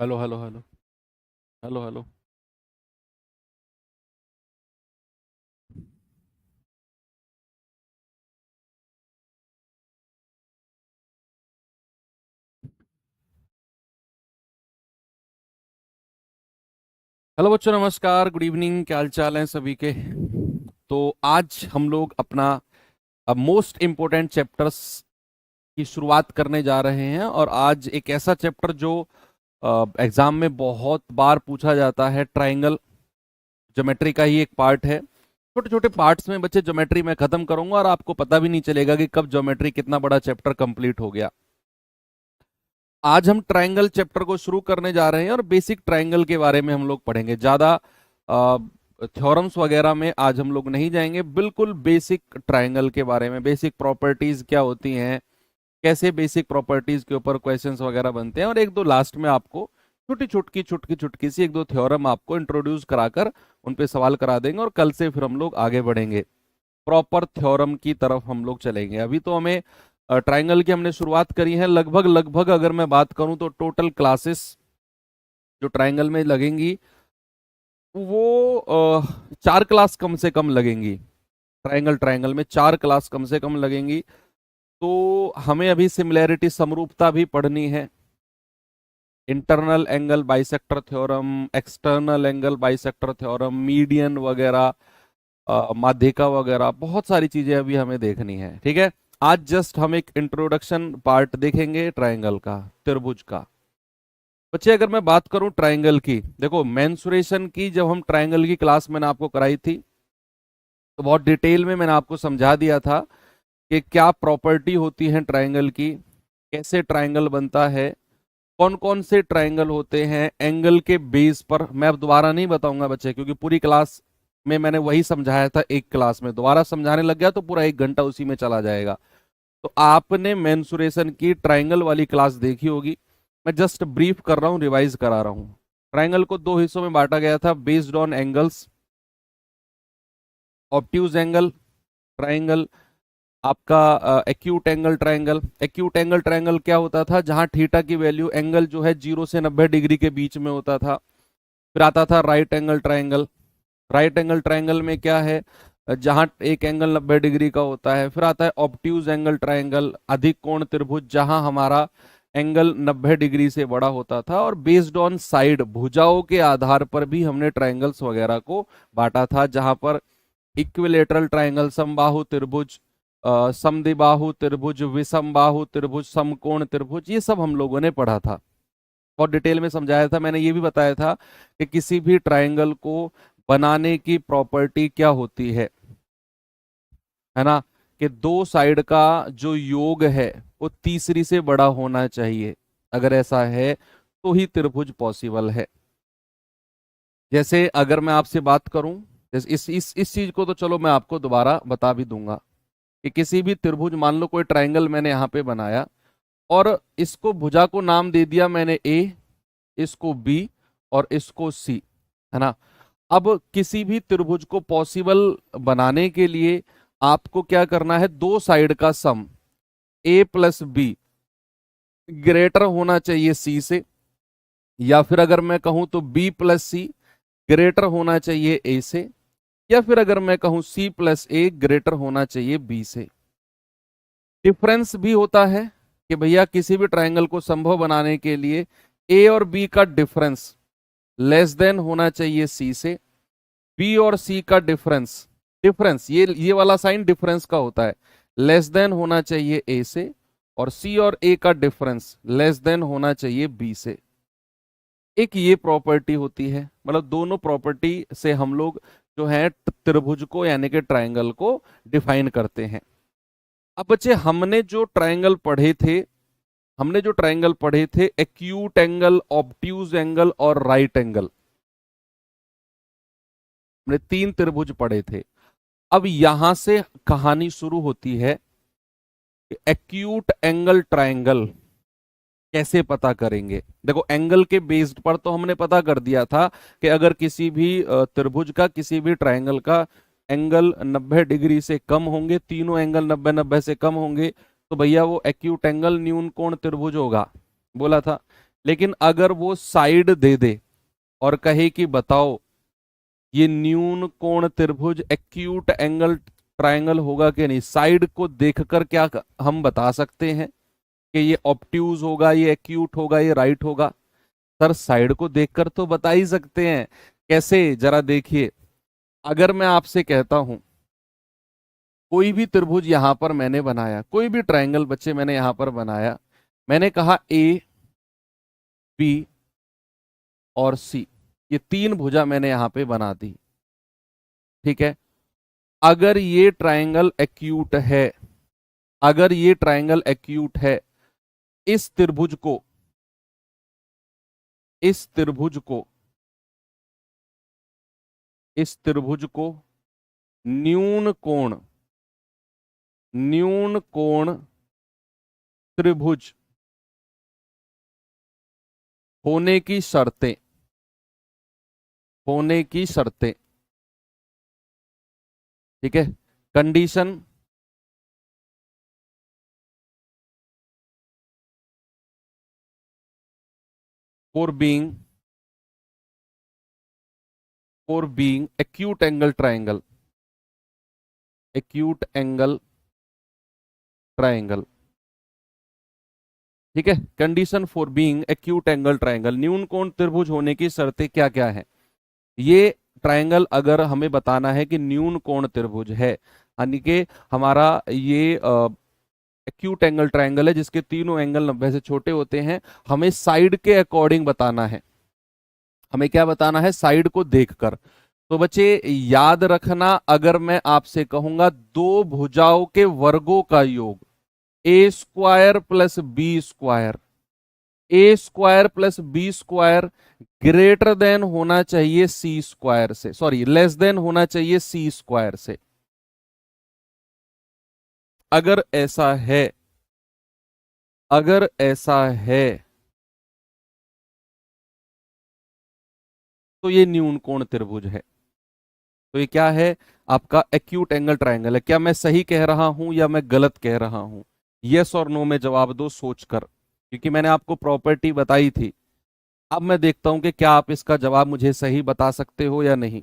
Hello hello hello. Hello hello. Hello बच्चों, नमस्कार, good evening, क्या हाल चाल है सभी के। तो आज हम लोग अपना मोस्ट इम्पोर्टेंट चैप्टर्स की शुरुआत करने जा रहे हैं। और आज एक ऐसा चैप्टर जो एग्जाम में बहुत बार पूछा जाता है, ट्राइंगल ज्योमेट्री का ही एक पार्ट है। छोटे छोटे पार्ट्स में बच्चे ज्योमेट्री में खत्म करूंगा और आपको पता भी नहीं चलेगा कि कब ज्योमेट्री कितना बड़ा चैप्टर कंप्लीट हो गया। आज हम ट्रायंगल चैप्टर को शुरू करने जा रहे हैं और बेसिक ट्रायंगल के बारे में हम लोग पढ़ेंगे। ज्यादा थ्योरम्स वगैरह में आज हम लोग नहीं जाएंगे, बिल्कुल बेसिक ट्रायंगल के बारे में, बेसिक प्रॉपर्टीज क्या होती हैं, कैसे बेसिक प्रॉपर्टीज के ऊपर क्वेश्चंस वगैरह बनते हैं, और एक दो लास्ट में आपको छोटी चुटकी चुटकी चुटकी सी एक दो थ्योरम आपको इंट्रोड्यूस कराकर उन पे सवाल करा देंगे। और कल से फिर हम लोग आगे बढ़ेंगे, प्रॉपर थ्योरम की तरफ हम लोग चलेंगे। अभी तो हमें ट्रायंगल की हमने शुरुआत करी है। लगभग लगभग अगर मैं बात करूं तो टोटल क्लासेस जो ट्रायंगल में लगेंगी वो 4 क्लास कम से कम लगेंगी। ट्रायंगल ट्रायंगल में 4 क्लास कम से कम लगेंगी। तो हमें अभी सिमिलैरिटी समरूपता भी पढ़नी है, internal angle bisector theorem, external angle bisector theorem, median वगैरह, माध्यिका वगैरह, बहुत सारी चीजें अभी हमें देखनी है। ठीक है, आज जस्ट हम एक इंट्रोडक्शन पार्ट देखेंगे ट्रायंगल का, त्रिभुज का। बच्चे अगर मैं बात करूं ट्रायंगल की, देखो मेंसुरेशन की जब हम ट्रायंगल की क्लास मैंने आपको कराई थी तो बहुत डिटेल में मैंने आपको समझा दिया था कि क्या प्रॉपर्टी होती है ट्रायंगल की, कैसे ट्रायंगल बनता है, कौन कौन से ट्रायंगल होते हैं एंगल के बेस पर। मैं अब दोबारा नहीं बताऊंगा बच्चे, क्योंकि पूरी क्लास में मैंने वही समझाया था। एक क्लास में दोबारा समझाने लग गया तो पूरा 1 घंटा उसी में चला जाएगा। तो आपने मेंसुरेशन की ट्रायंगल वाली क्लास देखी होगी। मैं जस्ट ब्रीफ कर रहा हूँ, रिवाइज करा रहा हूँ। ट्रायंगल को दो हिस्सों में बांटा गया था, based on angles. Obtuse angle triangle, आपका acute angle triangle. Acute angle triangle क्या होता था, जहां थीटा की वैल्यू, एंगल जो है 0 से 90 डिग्री के बीच में होता था। फिर आता था right angle triangle. Right angle triangle में क्या है, जहां एक एंगल 90 डिग्री का होता है। फिर आता है ऑब्ट्यूज एंगल ट्रायंगल, अधिक कोण त्रिभुज, जहां हमारा एंगल 90 डिग्री से बड़ा होता था। और बेस्ड ऑन साइड, भुजाओं के आधार पर भी हमने ट्रायंगल्स वगैरह को बांटा था, जहां पर इक्विलेटरल ट्रायंगल, समबाहु त्रिभुज, समद्विबाहु त्रिभुज, विषमबाहु त्रिभुज, समकोण त्रिभुज, ये सब हम लोगों ने पढ़ा था। बहुत डिटेल में समझाया था। मैंने ये भी बताया था कि किसी भी ट्रायंगल को बनाने की प्रॉपर्टी क्या होती है ना, कि दो साइड का जो योग है वो तीसरी से बड़ा होना चाहिए। अगर ऐसा है तो ही त्रिभुज पॉसिबल है। जैसे अगर मैं आपसे बात करूं, जैसे इस चीज को तो चलो मैं आपको दोबारा बता भी दूंगा कि किसी भी त्रिभुज, मान लो कोई ट्रायंगल मैंने यहाँ पे बनाया और इसको भुजा को नाम दे दिया मैंने ए, इसको बी और इसको सी, है ना। अब किसी भी त्रिभुज को पॉसिबल बनाने के लिए आपको क्या करना है, दो साइड का सम ए प्लस बी ग्रेटर होना चाहिए सी से, या फिर अगर मैं कहूं तो बी प्लस सी ग्रेटर होना चाहिए ए से, या फिर अगर मैं कहूं सी प्लस ए ग्रेटर होना चाहिए बी से। डिफरेंस भी होता है कि भैया किसी भी ट्रायंगल को संभव बनाने के लिए ए और बी का डिफरेंस लेस देन होना चाहिए सी से, बी और सी का डिफरेंस, डिफरेंस ये वाला साइन डिफरेंस का होता है, लेस देन होना चाहिए ए से, और सी और ए का डिफरेंस लेस देन होना चाहिए बी से। एक ये प्रॉपर्टी होती है, मतलब दोनों प्रॉपर्टी से हम लोग जो है त्रिभुज को यानी कि ट्रायंगल को डिफाइन करते हैं। अब बच्चे हमने जो ट्रायंगल पढ़े थे एक्यूट एंगल, ऑब्ट्यूज एंगल और राइट एंगल, हमने 3 त्रिभुज पढ़े थे। अब यहां से कहानी शुरू होती है कि एक्यूट एंगल ट्रायंगल कैसे पता करेंगे। देखो एंगल के बेस्ड पर तो हमने पता कर दिया था कि अगर किसी भी त्रिभुज का, किसी भी ट्रायंगल का एंगल 90 डिग्री से कम होंगे, तीनों एंगल 90-90 से कम होंगे, तो भैया वो एक्यूट एंगल न्यून कोण त्रिभुज होगा, बोला था। लेकिन अगर वो साइड दे दे और कहे कि बताओ ये न्यून कोण त्रिभुज एक्यूट एंगल ट्रायंगल होगा कि नहीं, साइड को देखकर क्या हम बता सकते हैं कि ये ऑब्ट्यूज होगा, ये एक्यूट होगा, ये राइट होगा? सर साइड को देखकर तो बता ही सकते हैं। कैसे, जरा देखिए। अगर मैं आपसे कहता हूं कोई भी त्रिभुज यहां पर मैंने बनाया, कोई भी ट्रायंगल बच्चे मैंने यहां पर बनाया, मैंने कहा ए बी और सी, ये तीन भुजा मैंने यहां पे बना दी, ठीक है। अगर ये ट्रायंगल एक्यूट है, अगर ये ट्रायंगल एक्यूट है, इस त्रिभुज को, इस त्रिभुज को, इस त्रिभुज को न्यून कोण, न्यून कोण त्रिभुज होने की शर्तें, होने की शर्तें, ठीक है। Condition for being, for being acute angle triangle, acute angle triangle, ठीक है। Condition for being acute angle triangle, न्यून कोण त्रिभुज होने की शर्तें क्या क्या है? ये ट्रायंगल अगर हमें बताना है कि न्यून कोण त्रिभुज है, यानी कि हमारा ये एक्यूट एंगल ट्रायंगल है जिसके तीनों एंगल 90 से छोटे होते हैं, हमें साइड के अकॉर्डिंग बताना है। हमें क्या बताना है? साइड को देखकर। तो बच्चे याद रखना, अगर मैं आपसे कहूंगा दो भुजाओं के वर्गों का योग A square plus B square, A square plus B square greater than होना चाहिए सी स्क्वायर से, सॉरी लेस देन होना चाहिए सी स्क्वायर से। अगर ऐसा है, अगर ऐसा है तो ये न्यून कोण त्रिभुज है। तो ये क्या है? आपका एक्यूट एंगल ट्रायंगल है। क्या मैं सही कह रहा हूं या मैं गलत कह रहा हूं? यस और नो में जवाब दो सोचकर, क्योंकि मैंने आपको प्रॉपर्टी बताई थी। अब मैं देखता हूं कि क्या आप इसका जवाब मुझे सही बता सकते हो या नहीं।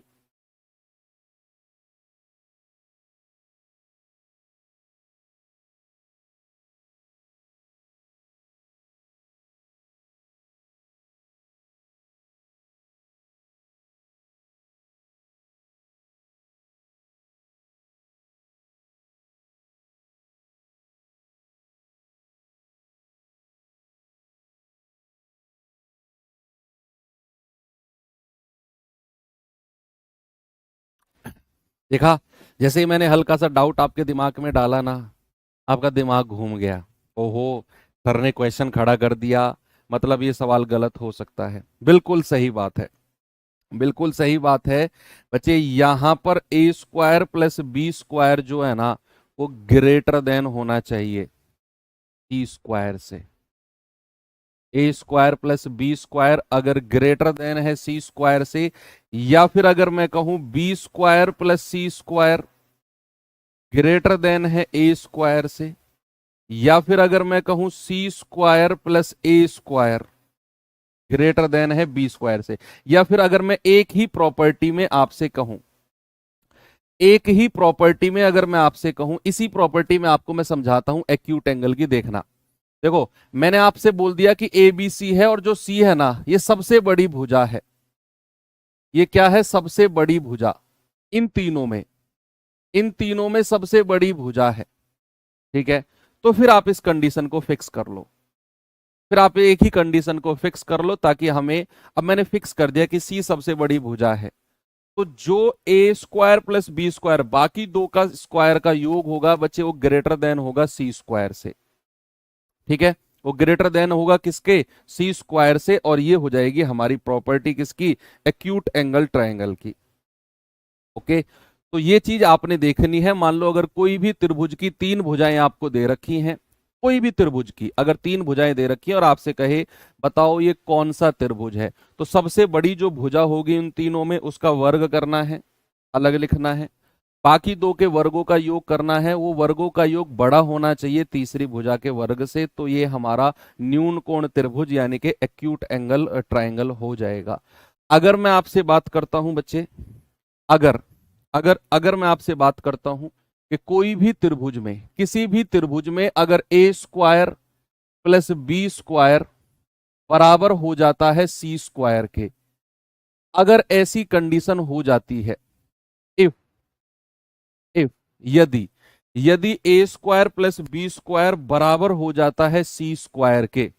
देखा, जैसे ही मैंने हल्का सा डाउट आपके दिमाग में डाला ना, आपका दिमाग घूम गया। ओहो, सर ने क्वेश्चन खड़ा कर दिया, मतलब ये सवाल गलत हो सकता है। बिल्कुल सही बात है, बिल्कुल सही बात है। बच्चे यहां पर ए स्क्वायर प्लस बी स्क्वायर जो है ना, वो ग्रेटर देन होना चाहिए सी स्क्वायर से। ए स्क्वायर प्लस बी स्क्वायर अगर ग्रेटर देन है सी स्क्वायर से, या फिर अगर मैं कहूं बी स्क्वायर प्लस सी स्क्वायर ग्रेटर देन है ए स्क्वायर से, या फिर अगर मैं कहूं सी स्क्वायर प्लस ए स्क्वायर ग्रेटर देन है बी स्क्वायर से, या फिर अगर मैं एक ही प्रॉपर्टी में आपसे कहूं, एक ही प्रॉपर्टी में अगर मैं आपसे कहूं, इसी प्रॉपर्टी में आपको मैं समझाता हूं एक्यूट एंगल की। देखना, देखो मैंने आपसे बोल दिया कि ए बी सी है, और जो सी है ना ये सबसे बड़ी भुजा है। ये क्या है? सबसे बड़ी भुजा। इन तीनों में, इन तीनों में सबसे बड़ी भुजा है, ठीक है। तो फिर आप इस कंडीशन को फिक्स कर लो, फिर आप एक ही कंडीशन को फिक्स कर लो, ताकि हमें, अब मैंने फिक्स कर दिया कि सी सबसे बड़ी भुजा है, तो जो ए स्क्वायर प्लस बी स्क्वायर बाकी दो का स्क्वायर का योग होगा बच्चे, वो ग्रेटर देन होगा सी स्क्वायर से, ठीक है। वो ग्रेटर देन होगा किसके? सी स्क्वायर से। और ये हो जाएगी हमारी प्रॉपर्टी किसकी? एक्यूट एंगल ट्रायंगल की। ओके, तो ये चीज आपने देखनी है। मान लो अगर कोई भी त्रिभुज की तीन भुजाएं आपको दे रखी हैं, कोई भी त्रिभुज की अगर तीन भुजाएं दे रखी है और आपसे कहे बताओ ये कौन सा त्रिभुज है, तो सबसे बड़ी जो भुजा होगी उन तीनों में उसका वर्ग करना है, अलग लिखना है। बाकी दो के वर्गों का योग करना है, वो वर्गों का योग बड़ा होना चाहिए तीसरी भुजा के वर्ग से, तो ये हमारा न्यून कोण त्रिभुज यानी कि एक्यूट एंगल ट्रायंगल हो जाएगा। अगर मैं आपसे बात करता हूं बच्चे, अगर अगर अगर मैं आपसे बात करता हूं कि कोई भी त्रिभुज में, किसी भी त्रिभुज में अगर ए स्क्वायर प्लस बी स्क्वायर बराबर हो जाता है सी स्क्वायर के, अगर ऐसी कंडीशन हो जाती है, इफ इफ यदि यदि ए स्क्वायर प्लस बी स्क्वायर बराबर हो जाता है सी स्क्वायर के,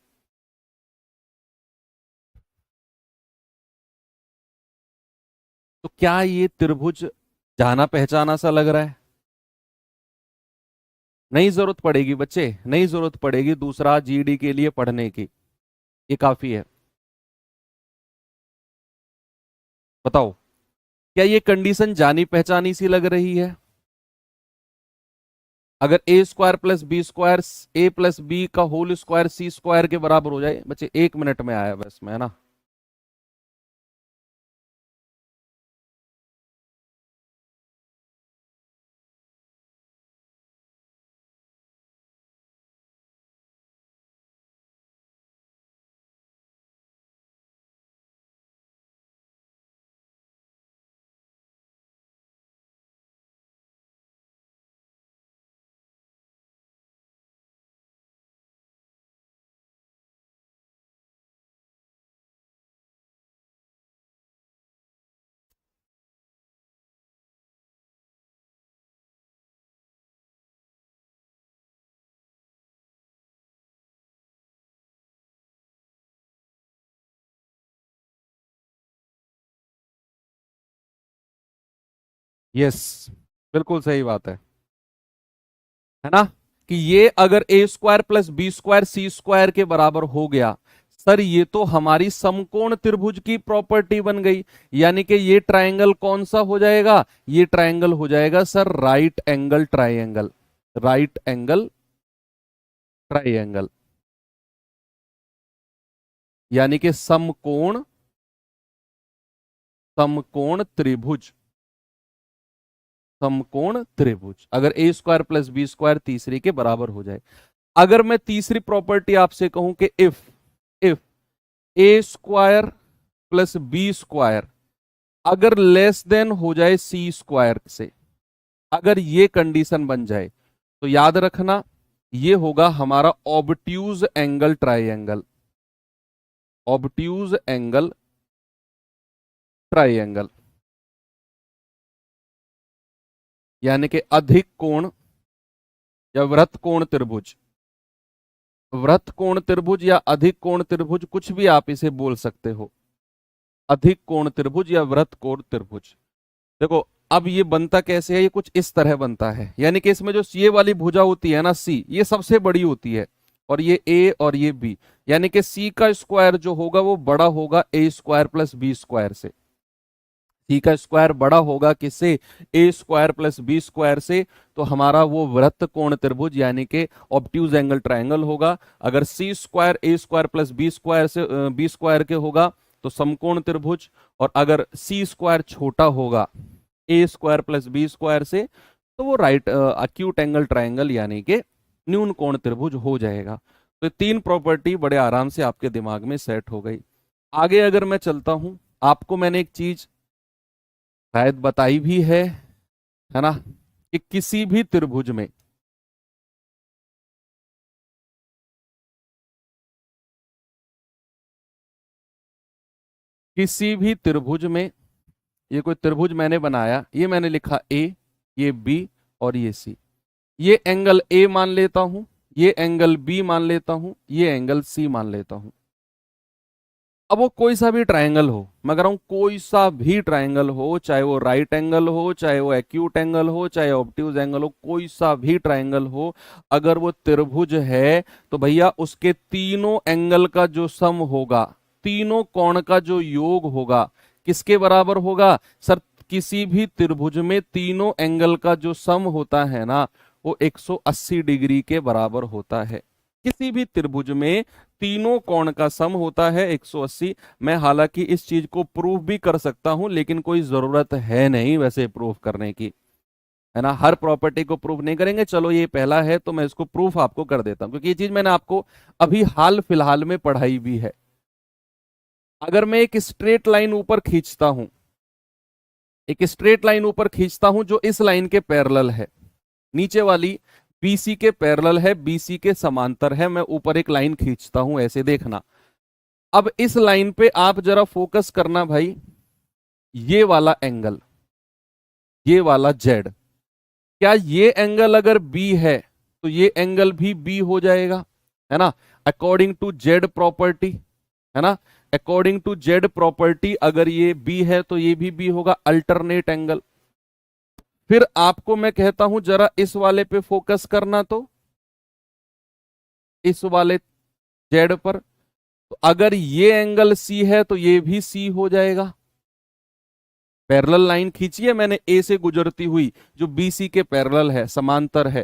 तो क्या ये त्रिभुज जाना पहचाना सा लग रहा है? नहीं जरूरत पड़ेगी बच्चे, नहीं जरूरत पड़ेगी दूसरा जीडी के लिए पढ़ने की, ये काफी है। बताओ, क्या ये कंडीशन जानी पहचानी सी लग रही है? अगर ए स्क्वायर प्लस बी स्क्वायर ए प्लस बी का होल स्क्वायर सी स्क्वायर के बराबर हो जाए, बच्चे 1 मिनट में आया बस में, है ना? यस, बिल्कुल सही बात है ना? कि ये अगर ए स्क्वायर प्लस बी स्क्वायर सी स्क्वायर के बराबर हो गया, सर ये तो हमारी समकोण त्रिभुज की प्रॉपर्टी बन गई, यानी कि ये ट्रायंगल कौन सा हो जाएगा? ये ट्रायंगल हो जाएगा sir right angle triangle, right angle triangle, यानी कि समकोण समकोण त्रिभुज, समकोण त्रिभुज अगर ए स्क्वायर प्लस बी स्क्वायर तीसरी के बराबर हो जाए। अगर मैं तीसरी प्रॉपर्टी आपसे कहूं कि if if A square plus B square अगर लेस देन हो जाए सी स्क्वायर से, अगर ये कंडीशन बन जाए, तो याद रखना ये होगा हमारा obtuse angle triangle, obtuse angle triangle, यानी कि अधिक कोण या वृत्त कोण त्रिभुज, वृत्त कोण त्रिभुज या अधिक कोण त्रिभुज, कुछ भी आप इसे बोल सकते हो, अधिक कोण त्रिभुज या वृत्त कोण त्रिभुज। देखो अब ये बनता कैसे है, ये कुछ इस तरह बनता है, यानी कि इसमें जो सी वाली भुजा होती है ना, सी, ये सबसे बड़ी होती है, और ये ए और ये बी, यानी कि सी का स्क्वायर जो होगा वो बड़ा होगा ए स्क्वायर प्लस बी स्क्वायर से, सी का स्क्वायर बड़ा होगा किससे? ए स्क्वायर प्लस बी स्क्वायर से, तो हमारा वो वृत्त कोण त्रिभुज यानी कि ऑब्ट्यूज एंगल ट्रायंगल होगा। अगर सी square A square plus B square से बी स्क्वायर के होगा तो समकोण त्रिभुज, और अगर सी स्क्वायर छोटा होगा ए स्क्वायर प्लस बी स्क्वायर से, तो वो राइट एक्यूट एंगल ट्रायंगल यानी कि न्यून कोण त्रिभुज हो जाएगा। तो तीन प्रॉपर्टी बड़े आराम से आपके दिमाग में सेट हो गई। आगे अगर मैं चलता हूं, आपको मैंने एक चीज शायद बताई भी है ना, कि किसी भी त्रिभुज में किसी भी त्रिभुज में, ये कोई त्रिभुज मैंने बनाया, ये मैंने लिखा ए, ये बी और ये सी, ये एंगल ए मान लेता हूं, ये एंगल बी मान लेता हूं, ये एंगल सी मान लेता हूं। अब वो कोई सा भी ट्रायंगल हो, मैं कह रहा हूं कोई सा भी ट्रायंगल हो, चाहे वो राइट एंगल हो, चाहे वो एक्यूट एंगल हो, चाहे ऑब्ट्यूज एंगल हो, कोई सा भी ट्रायंगल हो, अगर वो त्रिभुज है तो भैया उसके तीनों एंगल का जो सम होगा, तीनों कोण का जो योग होगा, किसके बराबर होगा? सर किसी भी त्रिभुज में तीनों एंगल का जो सम होता है ना, वो 180 डिग्री के बराबर होता है। किसी भी त्रिभुज में तीनों कोण का सम होता है 180। मैं हालांकि इस चीज को प्रूव भी कर सकता हूं, लेकिन कोई जरूरत है नहीं वैसे प्रूव करने की, है ना। हर प्रॉपर्टी को प्रूफ नहीं करेंगे, चलो ये पहला है तो मैं इसको प्रूफ आपको कर देता हूं, क्योंकि ये चीज मैंने आपको अभी हाल फिलहाल में पढ़ाई भी है। अगर मैं एक स्ट्रेट लाइन ऊपर खींचता हूं, एक स्ट्रेट लाइन ऊपर खींचता हूं जो इस लाइन के पैरेलल है, नीचे वाली बीसी के पैरेलल है, बीसी के समांतर है, मैं ऊपर एक लाइन खींचता हूं, ऐसे देखना। अब इस लाइन पे आप जरा फोकस करना भाई, ये वाला एंगल, ये वाला जेड, क्या ये एंगल अगर बी है तो ये एंगल भी बी हो जाएगा, है ना, अकॉर्डिंग टू जेड प्रॉपर्टी, है ना। अकॉर्डिंग टू जेड प्रॉपर्टी अगर ये बी है तो ये भी बी होगा, अल्टरनेट एंगल। फिर आपको मैं कहता हूं जरा इस वाले पे फोकस करना, तो इस वाले जेड पर, तो अगर ये एंगल सी है तो ये भी सी हो जाएगा। पैरेलल लाइन खींची है मैंने ए से गुजरती हुई, जो बीसी के पैरेलल है, समांतर है।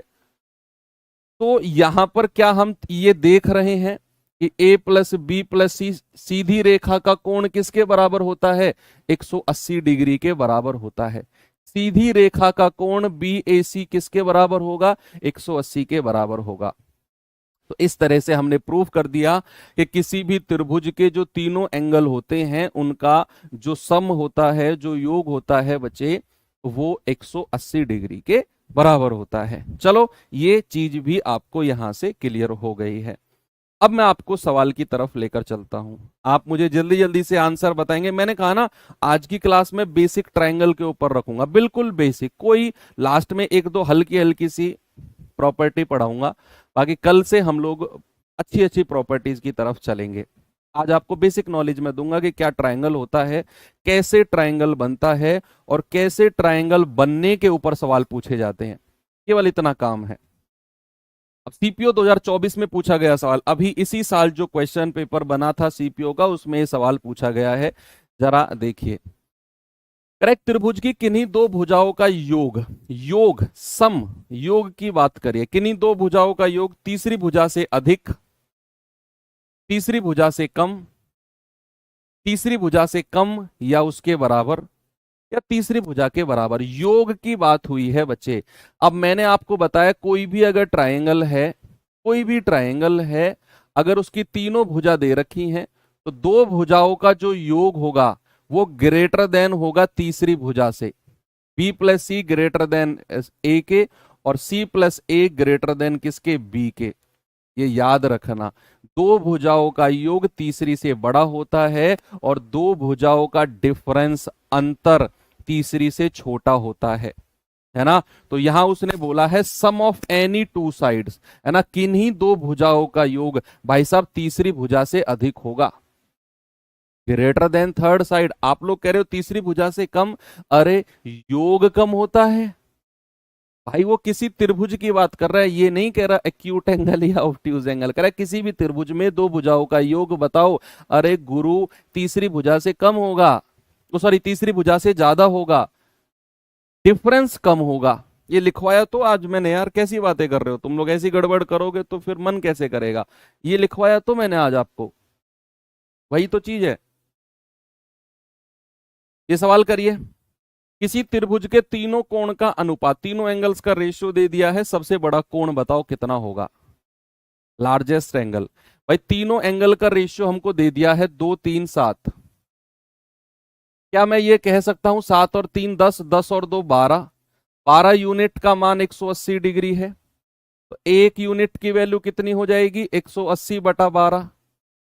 तो यहां पर क्या हम ये देख रहे हैं कि ए प्लस बी प्लस सी, सीधी रेखा का कोण किसके बराबर होता है, 180 डिग्री के बराबर होता है। सीधी रेखा का कोण बी ए सी किसके बराबर होगा, 180 के बराबर होगा। तो इस तरह से हमने प्रूफ कर दिया कि किसी भी त्रिभुज के जो तीनों एंगल होते हैं उनका जो सम होता है, जो योग होता है बच्चे, वो 180 डिग्री के बराबर होता है। चलो ये चीज भी आपको यहां से क्लियर हो गई है। अब मैं आपको सवाल की तरफ लेकर चलता हूं, आप मुझे जल्दी जल्दी से आंसर बताएंगे। मैंने कहा ना आज की क्लास में बेसिक ट्रायंगल के ऊपर रखूंगा, बिल्कुल बेसिक, कोई लास्ट में एक दो हल्की हल्की सी प्रॉपर्टी पढ़ाऊंगा, बाकी कल से हम लोग अच्छी अच्छी प्रॉपर्टीज की तरफ चलेंगे। आज आपको बेसिक नॉलेज में दूंगा कि क्या ट्रायंगल होता है, कैसे ट्रायंगल बनता है, और कैसे ट्रायंगल बनने के ऊपर सवाल पूछे जाते हैं, केवल इतना काम है। अब सीपीओ 2024 में पूछा गया सवाल, अभी इसी साल जो क्वेश्चन पेपर बना था सीपीओ का, उसमें ये सवाल पूछा गया है, जरा देखिए। करेक्ट त्रिभुज की किन्हीं दो भुजाओं का योग, योग सम, योग की बात करिए, किन्हीं दो भुजाओं का योग तीसरी भुजा से अधिक, तीसरी भुजा से कम, तीसरी भुजा से कम या उसके बराबर, या तीसरी भुजा के बराबर, योग की बात हुई है बच्चे। अब मैंने आपको बताया कोई भी अगर ट्रायंगल है, कोई भी ट्रायंगल है, अगर उसकी तीनों भुजा दे रखी हैं तो दो भुजाओं का जो योग होगा वो ग्रेटर देन होगा तीसरी भुजा से, बी प्लस सी ग्रेटर देन ए के, और सी प्लस ए ग्रेटर देन किसके, बी के। ये याद रखना, दो भुजाओं का योग तीसरी से बड़ा होता है और दो भुजाओं का डिफरेंस, अंतर, तीसरी से छोटा होता है ना। तो यहां उसने बोला है सम ऑफ एनी टू साइड्स, है ना, किन्हीं दो भुजाओं का योग भाई साहब तीसरी भुजा से अधिक होगा, ग्रेटर देन थर्ड साइड। आप लोग कह रहे हो तीसरी भुजा से कम, अरे योग कम होता है भाई, वो किसी त्रिभुज की बात कर रहा है, ये नहीं कह रहा एक्यूट एंगल या ऑब्ट्यूज एंगल, कह रहा है किसी भी त्रिभुज में दो भुजाओं का योग बताओ। अरे गुरु तीसरी भुजा से कम होगा, सॉरी तीसरी भुजा से ज्यादा होगा, डिफरेंस कम होगा। ये लिखवाया तो आज मैंने, यार कैसी बातें कर रहे हो तुम लोग, ऐसी गड़बड़ करोगे तो फिर मन कैसे करेगा। ये लिखवाया तो मैंने आज आपको, वही तो चीज है। ये सवाल करिए, किसी त्रिभुज के तीनों कोण का अनुपात, तीनों एंगल्स का रेशियो दे दिया है, सबसे बड़ा कोण बताओ कितना होगा, लार्जेस्ट एंगल। भाई तीनों एंगल का रेशियो हमको दे दिया है 2 3 7, क्या मैं ये कह सकता हूं 7 और 3 10, 10 और 2 12, 12 यूनिट का मान 180 डिग्री है, तो एक यूनिट की वैल्यू कितनी हो जाएगी, 180 बटा 12,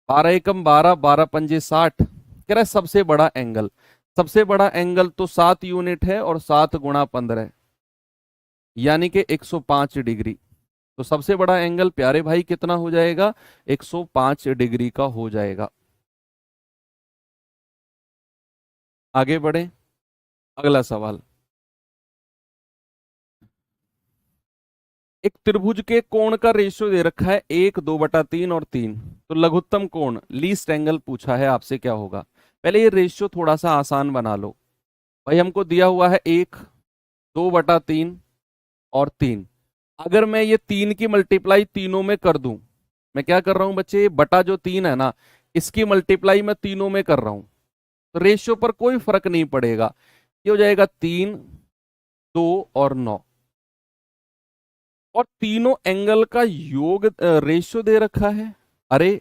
12 एकम 12, 12 पंजे 60। कह रहा है सबसे बड़ा एंगल, सबसे बड़ा एंगल तो 7 यूनिट है और 7 गुणा 15 यानी कि 105 डिग्री। तो सबसे बड़ा एंगल प्यारे भाई कितना हो जाएगा, 105 डिग्री का हो जाएगा। आगे बढ़े, अगला सवाल। एक त्रिभुज के कोण का रेशियो दे रखा है 1 2 बटा 3 और 3, तो लघुत्तम कोण लीस्ट एंगल पूछा है आपसे, क्या होगा। पहले ये रेशियो थोड़ा सा आसान बना लो भाई, हमको दिया हुआ है 1 2 बटा 3 और 3, अगर मैं ये 3 की मल्टीप्लाई तीनों में कर दूं, मैं क्या कर रहा हूं बच्चे, बटा जो 3 है ना, इसकी मल्टीप्लाई मैं तीनों में कर रहा हूं, तो रेशियो पर कोई फर्क नहीं पड़ेगा। ये हो जाएगा 3 2 और 9, और तीनों एंगल का योग रेशियो दे रखा है। अरे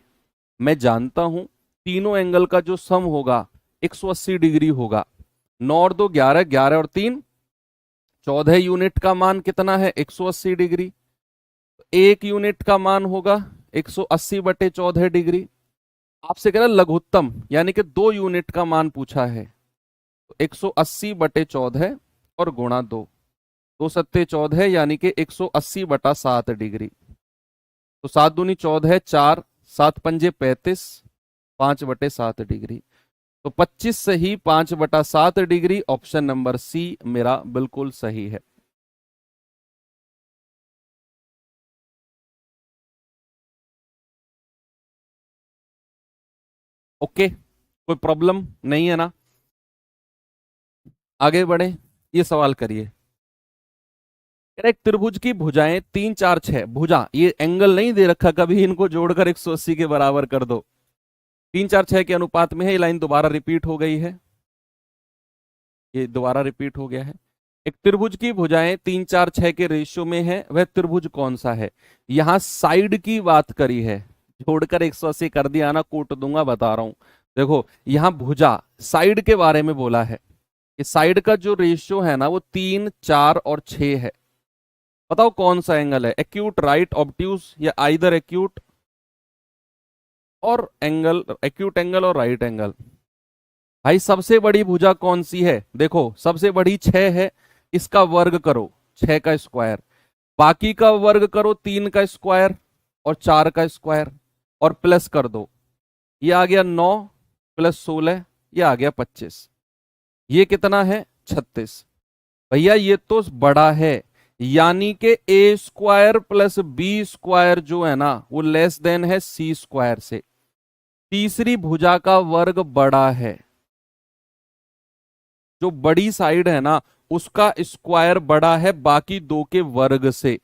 मैं जानता हूं तीनों एंगल का जो सम होगा 180 डिग्री होगा। 9 और 2 11, 11 और 3 14 यूनिट का मान कितना है 180 डिग्री। एक यूनिट का मान होगा 180/14 डिग्री। आपसे कह रहा लघुत्तम यानी कि 2 यूनिट का मान पूछा है, तो 180/14 और गुणा 2, 2 सत्ते 14 यानी कि 180/7 डिग्री। तो 7 दूनी 14, 4, 7 पंजे 35, 5/7 डिग्री। तो 25 से ही 5/7 डिग्री। ऑप्शन नंबर सी मेरा बिल्कुल सही है। ओके, कोई प्रॉब्लम नहीं है ना? आगे बढ़े, ये सवाल करिए। एक त्रिभुज की भुजाएं 3 4 6, भुजा ये एंगल नहीं दे रखा, कभी इनको जोड़कर 180 के बराबर कर दो। 3 4 6 के अनुपात में है। ये लाइन दोबारा रिपीट हो गई है, ये दोबारा रिपीट हो गया है। एक त्रिभुज की भुजाएं 3 4 6 के रेशियो में है, वह त्रिभुज कौन सा है? यहां साइड की बात करी है, जोड़कर 180 कर दिया ना, कूट दूंगा, बता रहा हूं। देखो यहां भुजा साइड के बारे में बोला है, कि साइड का जो रेशियो है ना वो 3 4 और 6 है। बताओ कौन सा एंगल है, एक्यूट, राइट, ऑब्ट्यूज, या आइदर एक्यूट और एंगल, एक्यूट एंगल और राइट एंगल। भाई सबसे बड़ी भुजा कौन सी है? देखो सबसे बड़ी 6 है, इसका वर्ग करो 6 का स्क्वायर, बाकी का वर्ग करो 3 का स्क्वायर और 4 का स्क्वायर, और प्लस कर दो। ये आ गया 9 + 16, ये आ गया 25। ये कितना है 36। भैया ये तो बड़ा है, यानी कि A² + B² जो है ना वो लेस देन है C² से। तीसरी भुजा का वर्ग बड़ा है, जो बड़ी साइड है ना उसका स्क्वायर बड़ा है बाकी दो के वर्ग से।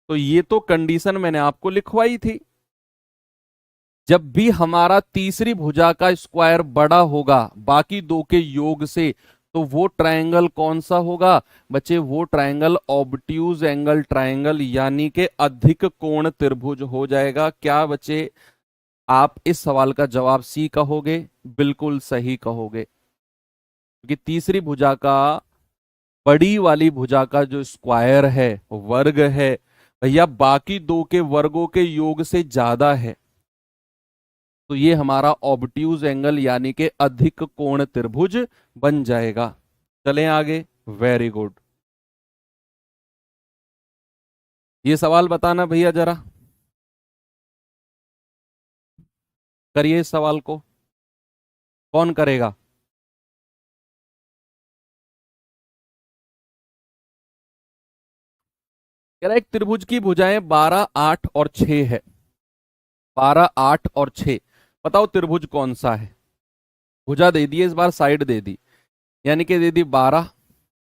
तो ये तो कंडीशन मैंने आपको लिखवाई थी, जब भी हमारा तीसरी भुजा का स्क्वायर बड़ा होगा बाकी दो के योग से, तो वो ट्रायंगल कौन सा होगा बच्चे? वो ट्रायंगल ऑब्ट्यूज एंगल ट्रायंगल यानी कि अधिक कोण त्रिभुज हो जाएगा। क्या बच्चे आप इस सवाल का जवाब सी कहोगे? बिल्कुल सही कहोगे, क्योंकि तीसरी भुजा का, बड़ी वाली भुजा का जो स्क्वायर है वर्ग है भैया बाकी दो के वर्गों के योग से ज्यादा है, तो ये हमारा ऑब्ट्यूज एंगल यानी कि अधिक कोण त्रिभुज बन जाएगा। चलें आगे। Very good. ये सवाल बताना भैया जरा, करिए इस सवाल को, कौन करेगा? कह रहा है एक त्रिभुज की भुजाएं 12 8 और 6 है। 12 8 और 6, बताओ त्रिभुज कौन सा है? भुजा दे दी है, इस बार साइड दे दी, यानी कि दे दी 12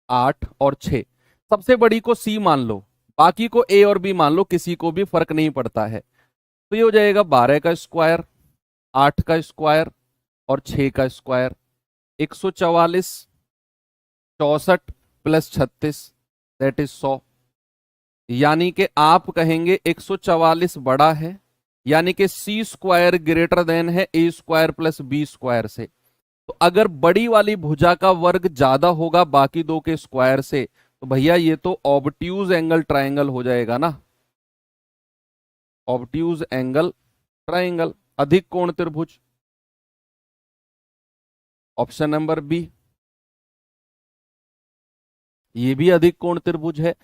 8 और 6। सबसे बड़ी को सी मान लो, बाकी को ए और बी मान लो, किसी को भी फर्क नहीं पड़ता है। तो ये हो जाएगा 12 का स्क्वायर, 8 का स्क्वायर और 6 का स्क्वायर, 144, 64 + 36 दैट इज 100। यानी कि आप कहेंगे 144 बड़ा है, यानी कि C² ग्रेटर देन है A² + B² से। तो अगर बड़ी वाली भुजा का वर्ग ज्यादा होगा बाकी दो के स्क्वायर से, तो भैया ये तो ऑब्ट्यूज एंगल ट्रायंगल हो जाएगा ना, ऑब्ट्यूज एंगल ट्रायंगल, अधिक कोण त्रिभुज। ऑप्शन नंबर बी, ये भी अधिक कोण त्रिभुज है,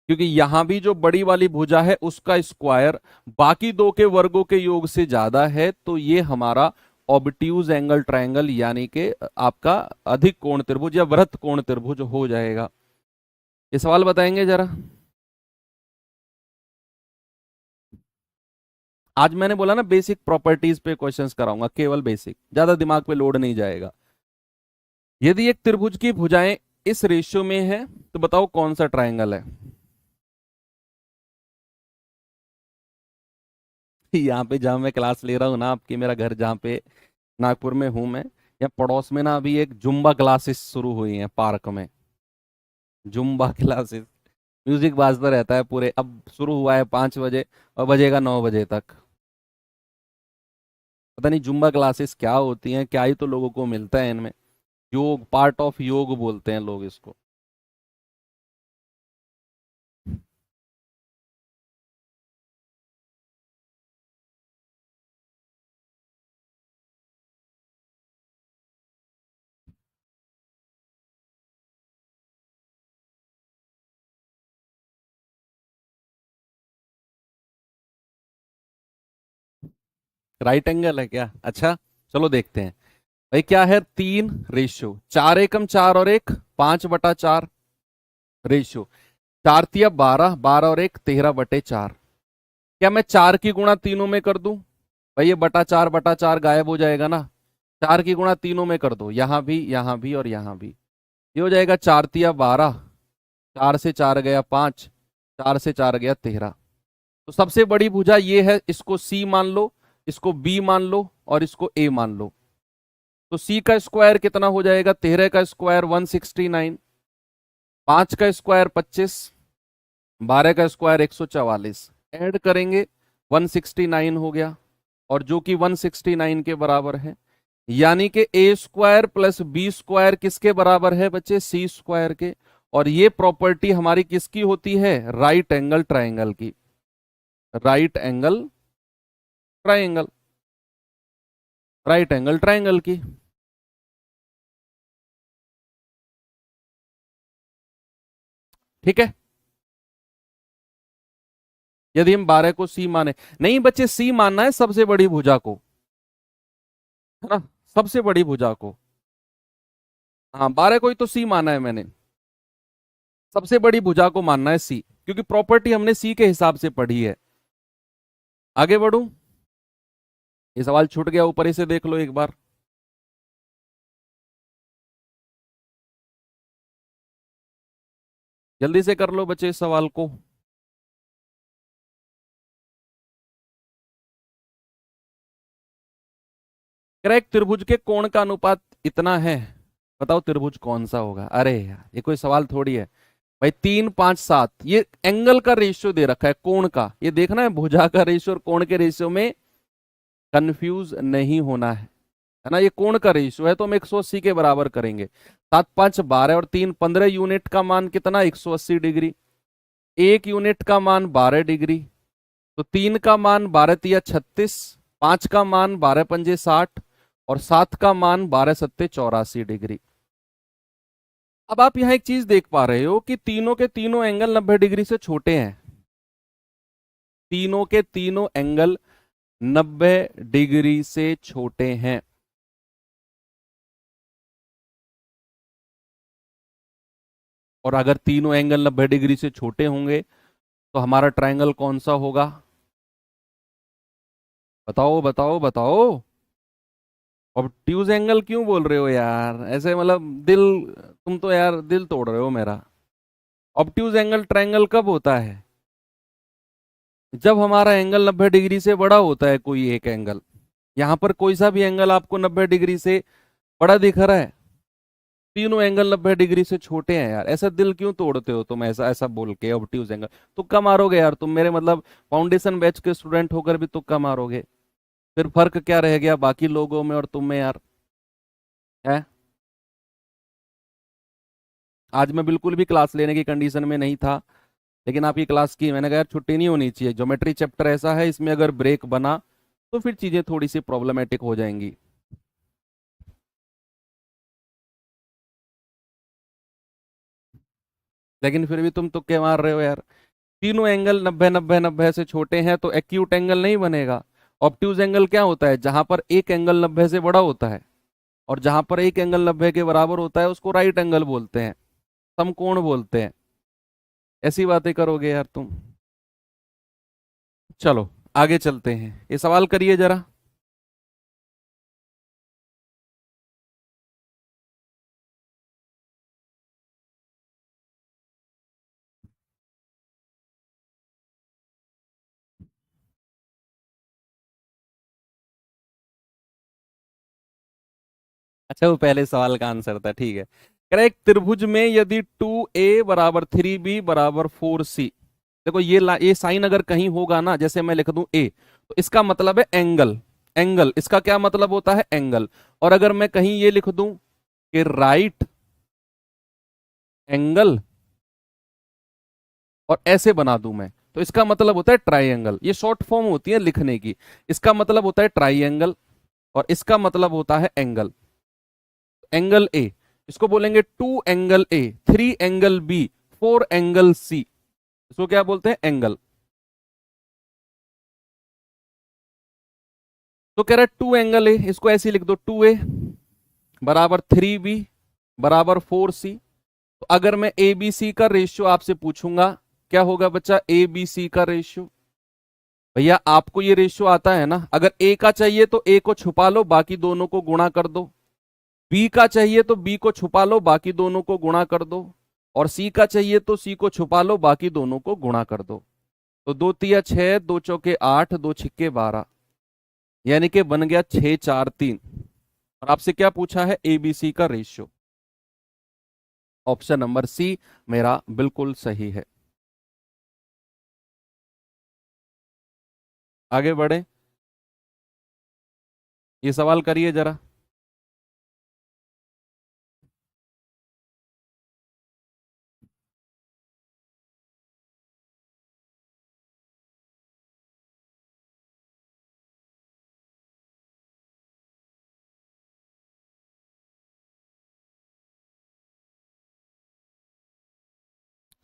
क्योंकि यहां भी जो बड़ी वाली भुजा है उसका स्क्वायर बाकी दो के वर्गों के योग से ज्यादा है, तो ये हमारा ऑब्ट्यूज एंगल ट्रायंगल यानी कि आपका अधिक कोण त्रिभुज या वृत्त कोण त्रिभुज हो जाएगा। ये सवाल बताएंगे जरा। आज मैंने बोला ना बेसिक प्रॉपर्टीज पे क्वेश्चंस कराऊंगा, केवल बेसिक, ज्यादा दिमाग पे लोड नहीं जाएगा। यदि एक त्रिभुज की भुजाएं इस रेशियो में है तो बताओ कौन सा ट्रायंगल है? यहाँ पे जहां मैं क्लास ले रहा हूँ ना, आपके मेरा घर जहाँ पे नागपुर में हूं मैं, या पड़ोस में ना अभी एक जुम्बा क्लासेस शुरू हुई हैं पार्क में। जुम्बा क्लासेस, म्यूजिक बाजता रहता है पूरे, अब शुरू हुआ है 5 बजे और बजेगा 9 बजे तक। पता नहीं जुम्बा क्लासेस क्या होती हैं, क्या ही तो लोगों को मिलता है इनमें। योग, पार्ट ऑफ योग बोलते हैं लोग इसको। राइट एंगल है क्या? अच्छा, चलो देखते हैं। भाई क्या है, 3 रेशियो 4 एकम 4 और 1 5/4 रेशियो। 4 तिया 12, 12 और 1 13/4। क्या मैं 4 की गुणा तीनों में कर दूं? भाई ये बटा 4 गायब हो जाएगा ना। 4 की गुणा तीनों में कर दो, यहां भी और यहां भी। ये हो जाएगा 4 तिया 12, 4 से 4 गया 5, 4 से 4 गया 13। तो सबसे बड़ी भुजा ये है, इसको सी मान लो, इसको बी मान लो और इसको ए मान लो। तो सी का स्क्वायर कितना हो जाएगा, 13 का स्क्वायर 169, 5 का स्क्वायर 25, 12 का स्क्वायर 144। ऐड करेंगे 169 हो गया, और जो कि 169 के बराबर है। यानी कि ए स्क्वायर प्लस बी स्क्वायर किसके बराबर है बच्चे, सी स्क्वायर के। और ये प्रॉपर्टी हमारी किसकी होती है, राइट एंगल ट्राइंगल की। Right angle triangle, right angle triangle की। ठीक है, यदि हम 12 को सी माने, नहीं बच्चे सी मानना है सबसे बड़ी भुजा को, है ना, सबसे बड़ी भुजा को। हाँ 12 को ही तो सी माना है मैंने, सबसे बड़ी भुजा को मानना है सी, क्योंकि प्रॉपर्टी हमने सी के हिसाब से पढ़ी है। आगे बढ़ू, ये सवाल छूट गया, ऊपर इसे देख लो एक बार। जल्दी से कर लो बच्चे इस सवाल को। करेक्ट, त्रिभुज के कोण का अनुपात इतना है, बताओ त्रिभुज कौन सा होगा? अरे यार ये कोई सवाल थोड़ी है। भाई 3 5 7, ये एंगल का रेशियो दे रखा है, कोण का। ये देखना है भुजा का रेशियो और कोण के रेशियो में कंफ्यूज नहीं होना है ना। ये कोण का रेशियो है तो हम 180 के बराबर करेंगे। 7 5 12 और 3 15 यूनिट का मान कितना, 180 डिग्री। 1 यूनिट का मान 12 डिग्री। तो 3 का मान 12 तिया 36, 5 का मान 12 पंजे 60 और 7 का मान 12 सत्ते 84 डिग्री। अब आप यहां एक चीज देख पा रहे हो कि तीनों के तीनों एंगल 90 डिग्री से छोटे हैं। तीनों के तीनों एंगल 90 डिग्री से छोटे हैं। और अगर तीनों एंगल 90 डिग्री से छोटे होंगे तो हमारा ट्रायंगल कौन सा होगा? बताओ बताओ बताओ। ऑब्ट्यूज एंगल क्यों बोल रहे हो यार ऐसे, मतलब दिल, तुम तो यार दिल तोड़ रहे हो मेरा। ऑब्ट्यूज एंगल ट्रायंगल कब होता है? जब हमारा एंगल 90 डिग्री से बड़ा होता है कोई एक एंगल। यहां पर कोई सा भी एंगल आपको 90 डिग्री से बड़ा दिख रहा है, तीनों एंगल 90 डिग्री से छोटे हैं यार। ऐसा दिल क्यों तोड़ते हो तुम, ऐसा ऐसा बोल के ऑब्ट्यूज एंगल। तुक्का मारोगे यार तुम मेरे, मतलब फाउंडेशन बैच के स्टूडेंट होकर भी तुक्का मारोगे। फिर फर्क क्या रह गया बाकी लोगों में और तुम में यार, है? आज मैं बिल्कुल भी क्लास लेने की कंडीशन में नहीं था, लेकिन आपकी क्लास की, मैंने कहा यार छुट्टी नहीं होनी चाहिए। ज्योमेट्री चैप्टर ऐसा है, इसमें अगर ब्रेक बना तो फिर चीजें थोड़ी सी प्रॉब्लमेटिक हो जाएंगी। लेकिन फिर भी तुम तुक्के मार रहे हो यार। तीनों एंगल 90 90 90 से छोटे हैं तो एक्यूट एंगल नहीं बनेगा। ऑब्ट्यूज एंगल क्या होता है, जहां पर एक एंगल 90 से बड़ा होता है, और जहां पर एक एंगल 90 के बराबर होता है उसको राइट एंगल बोलते हैं, समकोण बोलते हैं। ऐसी बातें करोगे यार तुम। चलो आगे चलते हैं, ये सवाल करिए जरा। अच्छा वो पहले सवाल का आंसर था, ठीक है। कह रहा है एक त्रिभुज में यदि 2a बराबर 3b बराबर 4c, देखो ये साइन अगर कहीं होगा ना, जैसे मैं लिख दूं a, तो इसका मतलब है एंगल। एंगल इसका क्या मतलब होता है? एंगल। और अगर मैं कहीं ये लिख दूं कि राइट एंगल और ऐसे बना दूं मैं, तो इसका मतलब होता है ट्राइंगल। ये शॉर्ट फॉर्म होती है लिखने की। इसका मतलब होता है ट्राइंगल और इसका मतलब होता है एंगल। एंगल ए, इसको बोलेंगे 2 angle A, 3 angle B, 4 angle C, इसको क्या बोलते हैं? एंगल। तो कह रहा है 2 एंगल A, इसको ऐसे लिख दो 2A बराबर 3B बराबर 4C। तो अगर मैं ABC का रेशियो आपसे पूछूंगा, क्या होगा बच्चा? ABC का रेशियो। भैया आपको ये रेशियो आता है ना, अगर A का चाहिए तो A को छुपा लो, बाकी दोनों को गुणा कर दो। B का चाहिए तो B को छुपा लो, बाकी दोनों को गुणा कर दो। और C का चाहिए तो C को छुपा लो, बाकी दोनों को गुणा कर दो। तो 2 तिया 6, 2 चौके 8, 2 छिक्के 12, यानी कि बन गया 6 4 3। और आपसे क्या पूछा है? ABC का रेशियो। ऑप्शन नंबर C मेरा बिल्कुल सही है। आगे बढ़े, ये सवाल करिए जरा।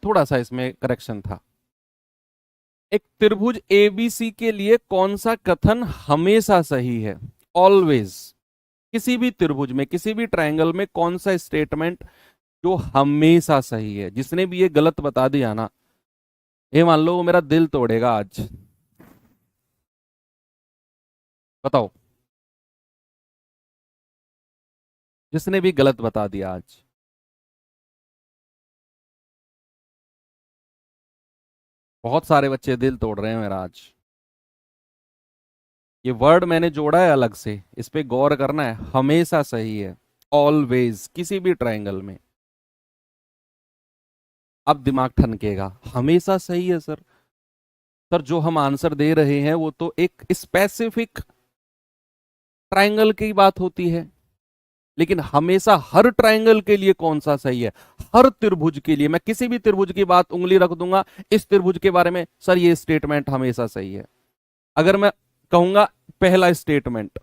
थोड़ा सा इसमें करेक्शन था। एक त्रिभुज एबीसी के लिए कौन सा कथन हमेशा सही है? ऑलवेज। किसी भी त्रिभुज में, किसी भी ट्रायंगल में कौन सा स्टेटमेंट जो हमेशा सही है? जिसने भी ये गलत बता दिया ना, ये मान लो वो मेरा दिल तोड़ेगा आज। बताओ, जिसने भी गलत बता दिया आज। बहुत सारे बच्चे दिल तोड़ रहे हैं मेरा आज। ये वर्ड मैंने जोड़ा है अलग से, इस पे गौर करना है। हमेशा सही है, ऑलवेज, किसी भी ट्रायंगल में। अब दिमाग ठनकेगा, हमेशा सही है सर। सर जो हम आंसर दे रहे हैं वो तो एक स्पेसिफिक ट्रायंगल की बात होती है, लेकिन हमेशा हर ट्रायंगल के लिए कौन सा सही है? हर त्रिभुज के लिए मैं किसी भी त्रिभुज की बात उंगली रख दूंगा इस त्रिभुज के बारे में, सर ये स्टेटमेंट हमेशा सही है। अगर मैं कहूंगा पहला स्टेटमेंट,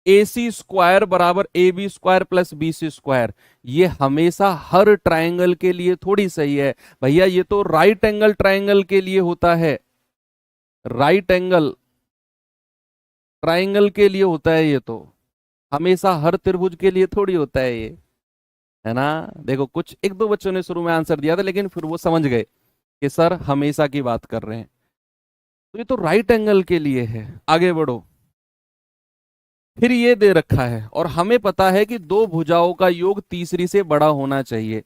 AC² बराबर AB² प्लस BC², ये हमेशा हर ट्रायंगल के लिए थोड़ी सही है भैया, ये तो राइट एंगल ट्रायंगल के लिए होता है। राइट एंगल ट्रायंगल के लिए होता है ये तो, हमेशा हर त्रिभुज के लिए थोड़ी होता है ये, है ना? देखो कुछ एक दो बच्चों ने शुरू में आंसर दिया था, लेकिन फिर वो समझ गए कि सर हमेशा की बात कर रहे हैं, तो ये तो राइट एंगल के लिए है। आगे बढ़ो। फिर ये दे रखा है और हमें पता है कि दो भुजाओं का योग तीसरी से बड़ा होना चाहिए,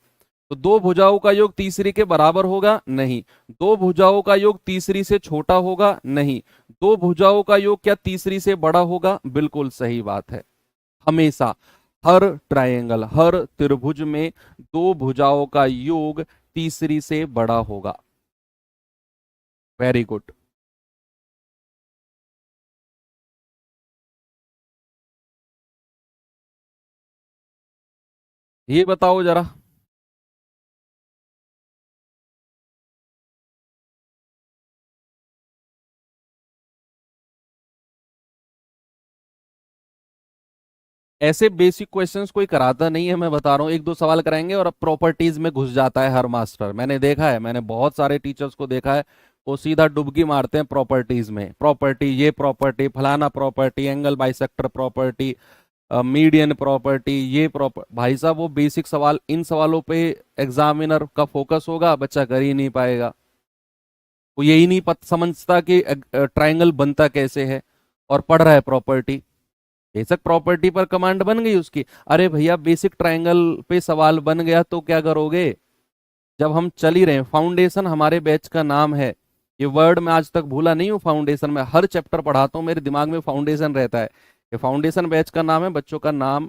तो दो भुजाओं का योग तीसरी के बराबर होगा? नहीं। दो भुजाओं का योग तीसरी से छोटा होगा? नहीं। दो भुजाओं का योग क्या तीसरी से बड़ा होगा? बिल्कुल सही बात है। हमेशा हर ट्रायंगल, हर त्रिभुज में दो भुजाओं का योग तीसरी से बड़ा होगा। Very good. ये बताओ जरा। ऐसे बेसिक क्वेश्चंस कोई कराता नहीं है, मैं बता रहा हूँ। एक दो सवाल कराएंगे और अब प्रॉपर्टीज में घुस जाता है हर मास्टर। मैंने देखा है, मैंने बहुत सारे टीचर्स को देखा है, वो सीधा डुबकी मारते हैं प्रॉपर्टीज में। प्रॉपर्टी, ये प्रॉपर्टी, फलाना property, angle bisector property, median property, ये प्रॉपर। भाई साहब वो बेसिक सवाल, इन सवालों पे एग्जामिनर का फोकस होगा, बच्चा कर ही नहीं पाएगा। वो यही नहीं समझता कि ट्रायंगल बनता कैसे है, और पढ़ रहा है प्रॉपर्टी। बेसिक प्रॉपर्टी पर कमांड बन गई उसकी। अरे भैया बेसिक ट्रायंगल पे सवाल बन गया तो क्या करोगे? जब हम चल ही रहे हैं, फाउंडेशन हमारे बैच का नाम है, ये वर्ड मैं आज तक भूला नहीं हूँ। फाउंडेशन में हर चैप्टर पढ़ाता हूँ, मेरे दिमाग में फाउंडेशन रहता है। ये फाउंडेशन बैच का नाम है, बच्चों का नाम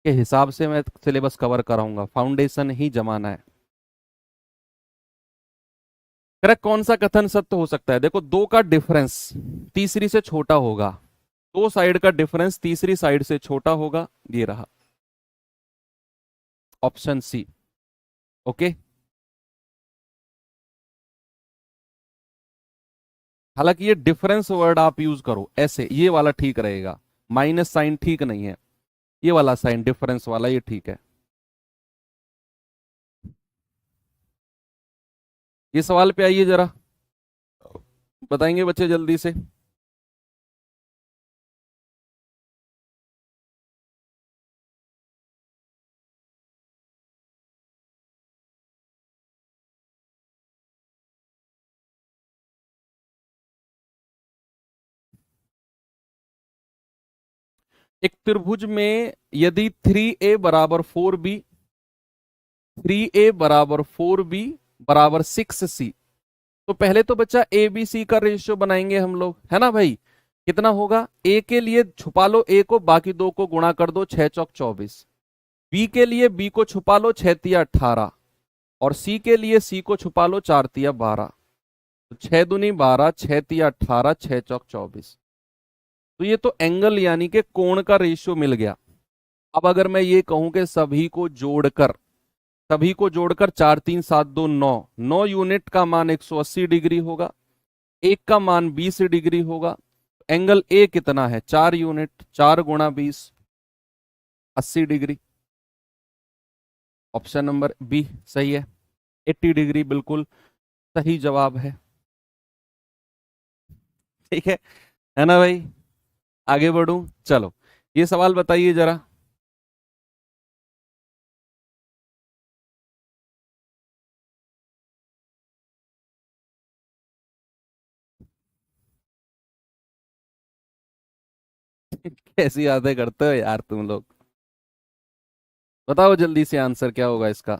के हिसाब से मैं सिलेबस कवर कराऊंगा, फाउंडेशन ही जमाना है। करेक्ट कौन सा कथन सत्य हो सकता है? देखो, दो का डिफरेंस तीसरी से छोटा होगा, दो साइड का डिफरेंस तीसरी साइड से छोटा होगा, ये रहा ऑप्शन सी। ओके, हालांकि ये डिफरेंस वर्ड आप यूज करो ऐसे, ये वाला ठीक रहेगा, माइनस साइन ठीक नहीं है, ये वाला साइन डिफरेंस वाला ये ठीक है। ये सवाल पे आइए जरा, बताएंगे बच्चे जल्दी से। एक त्रिभुज में यदि 3a बराबर 4b, 3a बराबर 4b बराबर 6c, तो पहले तो बच्चा ए बी सी का रेशियो बनाएंगे हम लोग, है ना भाई? कितना होगा? ए के लिए छुपा लो ए को, बाकी दो को गुणा कर दो, 6 चौक 24। बी के लिए बी को छुपा लो, 6 तिया 18। और सी के लिए सी को छुपा लो, 4 तिया 12। तो 6 दूनी 12, 6 तिया 18, 6 चौक 24। तो ये तो एंगल यानी कि कोण का रेशियो मिल गया। अब अगर मैं ये कहूं कि सभी को जोड़कर 4 3 7 2 9, 9 यूनिट का मान 180 डिग्री होगा, एक का मान 20 डिग्री होगा। एंगल ए कितना है? 4 यूनिट, 4 गुणा 20, 80 डिग्री। ऑप्शन नंबर बी सही है, 80 डिग्री बिल्कुल सही जवाब है। ठीक है ना भाई? आगे बढ़ूं, चलो ये सवाल बताइए जरा। कैसी यादें करते हो यार तुम लोग? बताओ जल्दी से आंसर क्या होगा इसका।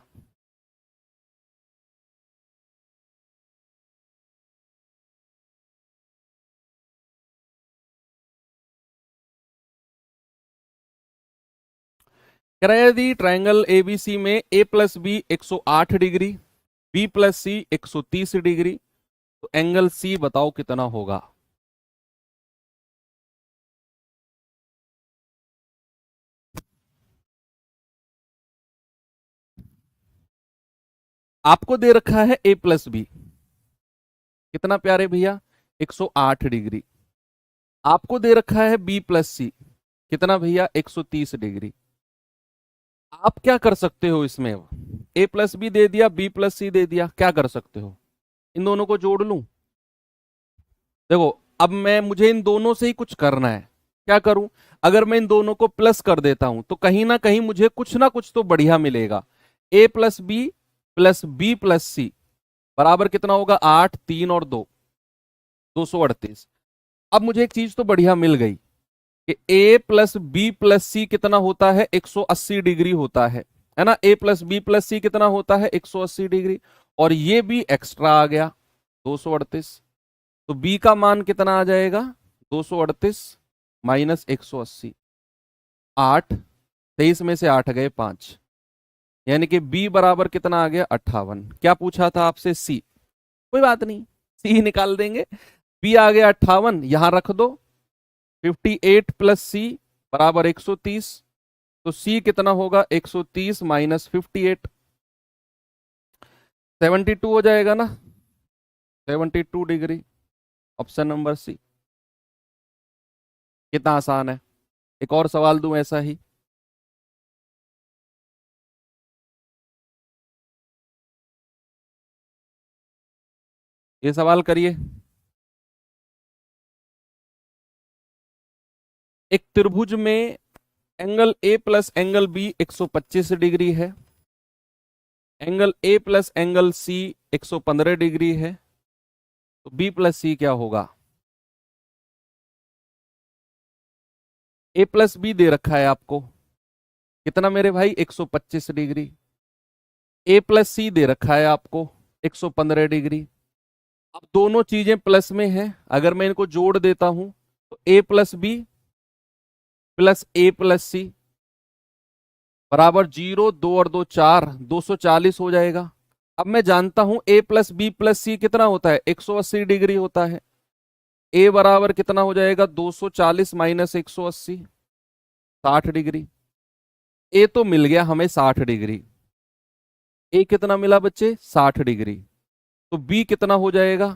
कह रहा है यदि ट्राइंगल एबीसी में A plus B 108 degree, B plus C 130 degree, तो एंगल सी बताओ कितना होगा? आपको दे रखा है ए प्लस बी कितना प्यारे भैया? 108 डिग्री। आपको दे रखा है बी प्लस सी कितना भैया? 130 डिग्री। आप क्या कर सकते हो इसमें? ए प्लस बी दे दिया, बी प्लस सी दे दिया, क्या कर सकते हो? इन दोनों को जोड़ लूं? देखो, अब मुझे इन दोनों से ही कुछ करना है, क्या करूं? अगर मैं इन दोनों को प्लस कर देता हूं तो कहीं ना कहीं मुझे कुछ ना कुछ तो बढ़िया मिलेगा। ए प्लस बी प्लस सी बराबर कितना होगा? 8, 3 और 2, 238। अब मुझे एक चीज तो बढ़िया मिल गई कि ए प्लस बी प्लस सी कितना होता है? 180 डिग्री होता है ना? ए प्लस बी प्लस सी कितना होता है? 180 डिग्री। और ये भी एक्स्ट्रा आ गया, 238। तो बी का मान कितना आ जाएगा? 238 माइनस 180, 8, 23 में से 8 गए 5, यानी कि बी बराबर कितना आ गया? 58। क्या पूछा था आपसे? सी। कोई बात नहीं, सी निकाल देंगे। बी आ गया 58, यहां रख दो। 58 प्लस सी बराबर 130। तो सी कितना होगा? 130 माइनस 58, 72 हो जाएगा ना? 72 डिग्री। Option number C. कितना आसान है। एक और सवाल दूं ऐसा ही। ये सवाल करिए। एक त्रिभुज में angle A plus angle B 125 degree है, angle A plus angle C 115 degree है, तो बी प्लस सी क्या होगा? ए प्लस बी दे रखा है आपको कितना मेरे भाई? 125 डिग्री। ए प्लस सी दे रखा है आपको 115 डिग्री। अब दोनों चीजें प्लस में हैं, अगर मैं इनको जोड़ देता हूं तो ए प्लस बी प्लस ए प्लस सी बराबर 0, 2 और 2 4, 240 हो जाएगा। अब मैं जानता हूं a प्लस बी प्लस सी कितना होता है, 180 डिग्री होता है। a बराबर कितना हो जाएगा, 240 माइनस 180, 60 डिग्री। a तो मिल गया हमें 60 डिग्री। a कितना मिला बच्चे, 60 डिग्री। तो b कितना हो जाएगा,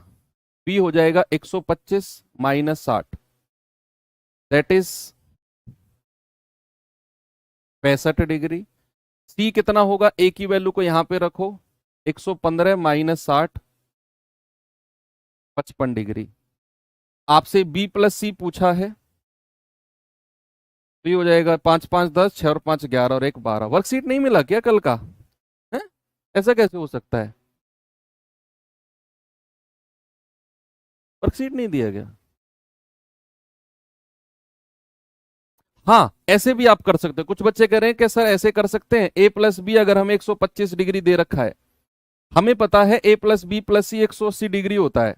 b हो जाएगा 125 minus 60, that is 65 degree. c कितना होगा, a की वैल्यू को यहां पे रखो, 115 माइनस 60, 55 डिग्री। आपसे b प्लस सी पूछा है, तो ये हो जाएगा 5 5 10, 6 और 5 11 और 1 12। वर्कशीट नहीं मिला क्या कल का है? ऐसा कैसे हो सकता है, वर्कशीट नहीं दिया गया? हाँ, ऐसे भी आप कर सकते हो। कुछ बच्चे कह रहे हैं कि सर ऐसे कर सकते हैं, a प्लस बी अगर हमें 125 डिग्री दे रखा है, हमें पता है a plus B plus C 180 degree होता है,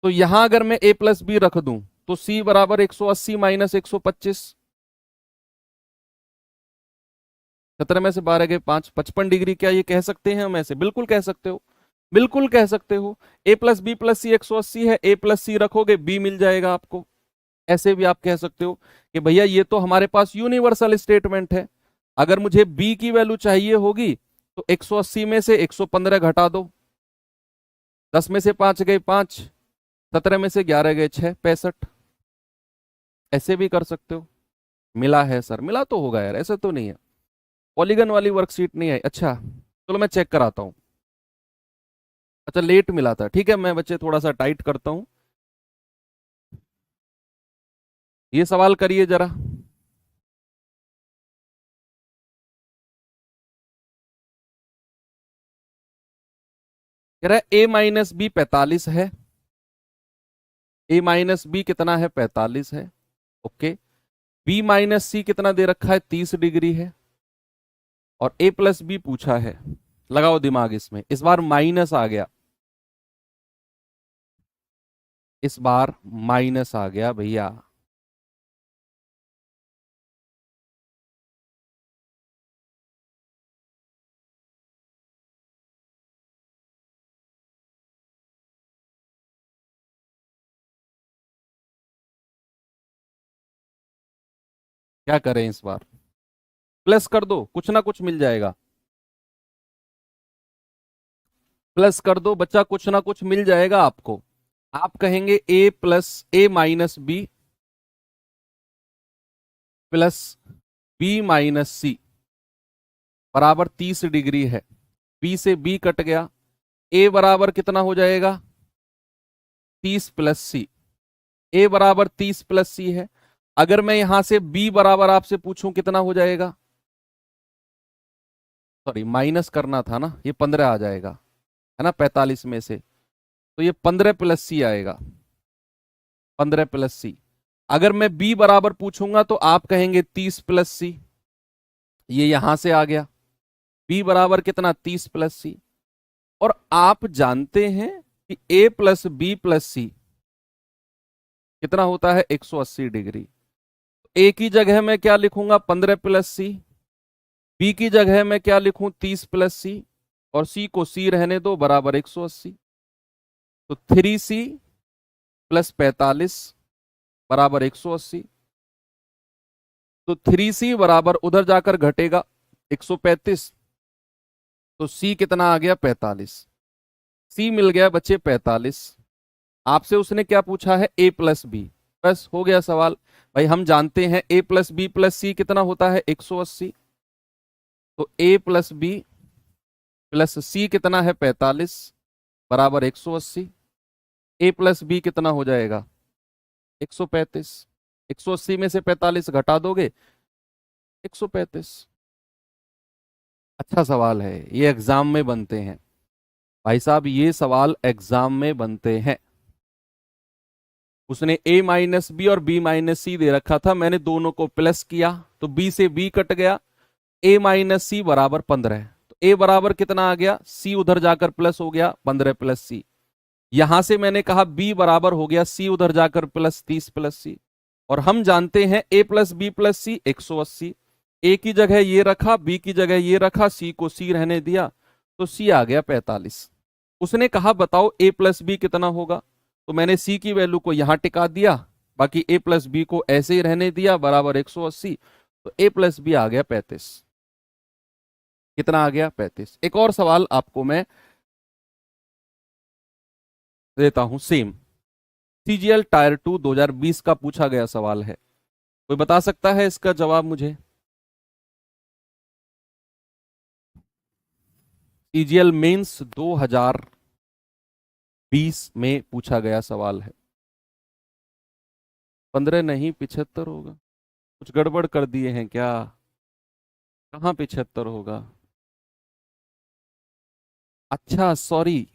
तो यहां अगर मैं a प्लस बी रख दूं तो c बराबर 180 माइनस 125, 17 में से 12 गए 5, 55 डिग्री। क्या ये कह सकते हैं हम ऐसे? बिल्कुल कह सकते हो, बिल्कुल कह सकते हो। a plus B plus C 180 है, a प्लस सी रखोगे b मिल जाएगा आपको। ऐसे भी आप कह सकते हो कि भैया ये तो हमारे पास यूनिवर्सल स्टेटमेंट है, अगर मुझे b की वैल्यू चाहिए होगी तो 180 में से 115 घटा दो, 10 में से 5 गए 5, 17 में से 11 गए 6, 65। ऐसे भी कर सकते हो। मिला है सर, मिला तो होगा यार, ऐसे तो नहीं है। पॉलीगन वाली वर्कशीट नहीं है, अच्छा चलो मैं चेक कराता हूं। अच्छा लेट मिला था, ठीक है, मैं बच्चे थोड़ा सा टाइट करता हूं। ये सवाल करिए जरा। कह रहा है a माइनस बी 45 है, a माइनस बी कितना है, 45 है। ओके, b माइनस सी कितना दे रखा है, 30 डिग्री है, और a प्लस बी पूछा है। लगाओ दिमाग इसमें, इस बार माइनस आ गया, इस बार माइनस आ गया भैया। क्या करें इस बार, प्लस कर दो, कुछ ना कुछ मिल जाएगा। प्लस कर दो बच्चा, कुछ ना कुछ मिल जाएगा आपको। आप कहेंगे a plus a minus B plus b minus C बराबर 30 डिग्री है। b से b कट गया, a बराबर कितना हो जाएगा, 30 प्लस सी। a बराबर 30 प्लस सी है। अगर मैं यहां से b बराबर आपसे पूछूं कितना हो जाएगा, सॉरी माइनस करना था ना, ये 15 आ जाएगा, है ना, 45 में से, तो ये 15 प्लस सी आएगा, 15 प्लस सी। अगर मैं b बराबर पूछूंगा तो आप कहेंगे 30 प्लस सी, ये यहां से आ गया, b बराबर कितना, 30 प्लस सी। और आप जानते हैं कि a प्लस बी प्लस सी कितना होता है, 180 डिग्री। a की जगह मैं क्या लिखूंगा, 15 प्लस सी, b की जगह मैं क्या लिखूं, 30 प्लस सी, और c को c रहने दो, बराबर 180। तो 3c प्लस 45 बराबर 180। तो 3c बराबर उधर जाकर घटेगा 135, तो c कितना आ गया, 45। c मिल गया बच्चे 45। आपसे उसने क्या पूछा है, a प्लस बी, बस हो गया सवाल। भाई हम जानते हैं a प्लस बी प्लस सी कितना होता है, 180। तो a प्लस बी प्लस सी कितना है, 45 बराबर 180। a प्लस बी कितना हो जाएगा, 135। 180 में से 45 घटा दोगे, 135। अच्छा सवाल है, ये एग्जाम में बनते हैं भाई साहब, ये सवाल एग्जाम में बनते हैं। उसने a माइनस बी और b माइनस सी दे रखा था, मैंने दोनों को प्लस किया, तो b से b कट गया, a माइनस सी बराबर 15। तो a बराबर कितना आ गया, c उधर जाकर प्लस हो गया, 15 प्लस सी। यहां से मैंने कहा b बराबर हो गया c उधर जाकर प्लस 30 प्लस सी। और हम जानते हैं a plus B plus C 180। ए की जगह ये रखा, बी की जगह ये रखा, सी को सी रहने दिया, तो सी आ गया 45। उसने कहा बताओ ए प्लस बी कितना होगा, तो मैंने सी की वैल्यू को यहां टिका दिया, बाकी ए प्लस बी को ऐसे ही रहने दिया बराबर 180, तो ए प्लस बी आ गया 35। कितना आ गया? 35। एक और सवाल आपको मैं देता हूं, सेम सीजीएल टायर 2 2020 का पूछा गया सवाल है। कोई बता सकता है इसका जवाब मुझे? सीजीएल मेंस 2020 में पूछा गया सवाल है। 15 नहीं, 75 होगा। कुछ गड़बड़ कर दिए हैं क्या? कहाँ 75 होगा? अच्छा सॉरी,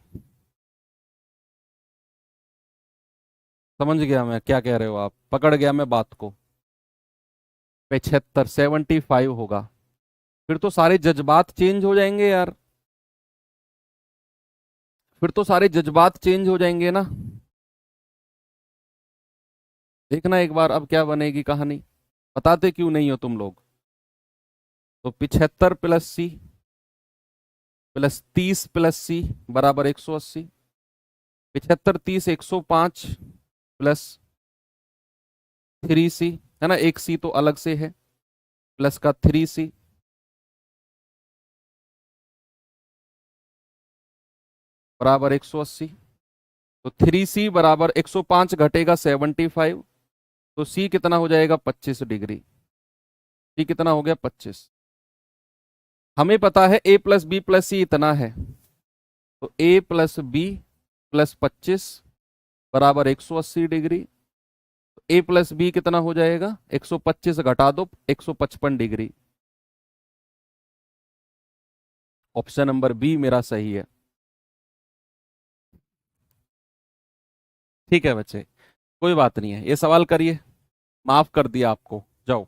समझ गया मैं क्या कह रहे हो आप, पकड़ गया मैं बात को। 75, 75 होगा। फिर तो सारे जज्बात चेंज हो जाएंगे यार, फिर तो सारे जज्बात चेंज हो जाएंगे ना। देखना एक बार अब क्या बनेगी कहानी। बताते क्यों नहीं हो तुम लोग? तो 75 प्लस सी प्लस 30 प्लस सी बराबर 180। 75 30 105 प्लस 3 सी, है ना, एक सी तो अलग से है, प्लस का 3 सी बराबर 180। तो 3 सी बराबर 105 घटेगा 75, तो सी कितना हो जाएगा? 25 डिग्री। सी कितना हो गया? 25। हमें पता है ए प्लस बी प्लस सी इतना है, तो ए प्लस बी प्लस 25 बराबर 180 डिग्री। ए प्लस बी कितना हो जाएगा? 125 घटा दो 155 डिग्री। ऑप्शन नंबर बी मेरा सही है। ठीक है बच्चे, कोई बात नहीं है, ये सवाल करिए, माफ कर दिया आपको, जाओ।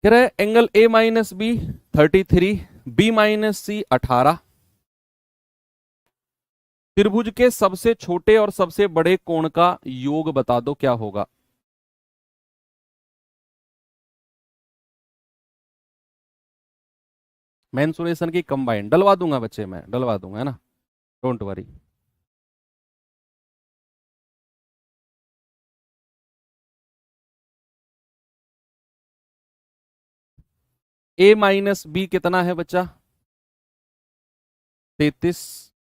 कह रहे angle A minus B 33, B minus C 18, त्रिभुज के सबसे छोटे और सबसे बड़े कोण का योग बता दो क्या होगा। मेंसुरेशन की कंबाइन डलवा दूंगा बच्चे, मैं डलवा दूंगा, है ना, don't worry. A minus B कितना है बच्चा? 33।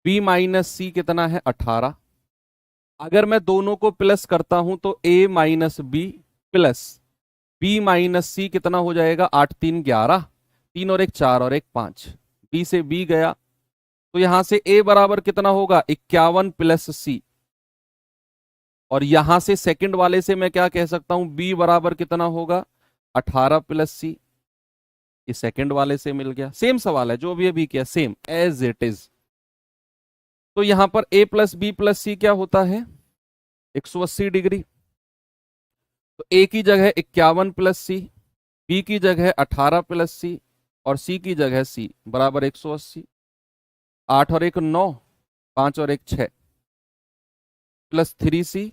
बी माइनस सी कितना है? 18। अगर मैं दोनों को प्लस करता हूं तो A minus B plus B minus C कितना हो जाएगा? 8 3 11, 3 और 1 4 और 1 5, बी से बी गया, तो यहां से ए बराबर कितना होगा? 51 प्लस सी। और यहां से सेकंड वाले से मैं क्या कह सकता हूं? बी बराबर कितना होगा? 18 प्लस सी। ये सेकंड वाले से मिल गया, सेम सवाल है जो भी अभी किया, सेम एज इट इज। तो यहां पर ए प्लस बी प्लस सी क्या होता है? 180 डिग्री। तो ए की जगह 51 प्लस सी, बी की जगह 18 प्लस सी, और सी की जगह सी बराबर 180। 8 और 1 9, 5 और 1 6, प्लस 3 सी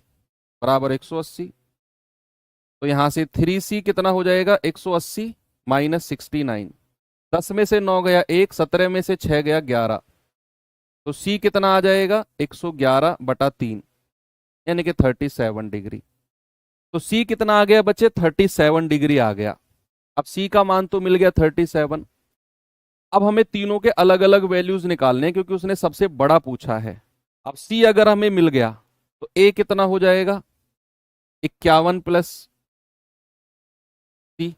बराबर 180। तो यहां से 3 सी कितना हो जाएगा? 180 माइनस 69। 10 में से 9 गया 1, 17 में से 6 गया 11, तो सी कितना आ जाएगा? 111/3, यानी कि 37 डिग्री। तो सी कितना आ गया बच्चे? 37 डिग्री आ गया। अब सी का मान तो मिल गया 37। अब हमें तीनों के अलग अलग वैल्यूज निकालने हैं क्योंकि उसने सबसे बड़ा पूछा है। अब सी अगर हमें मिल गया तो ए कितना हो जाएगा? 51 प्लस सी,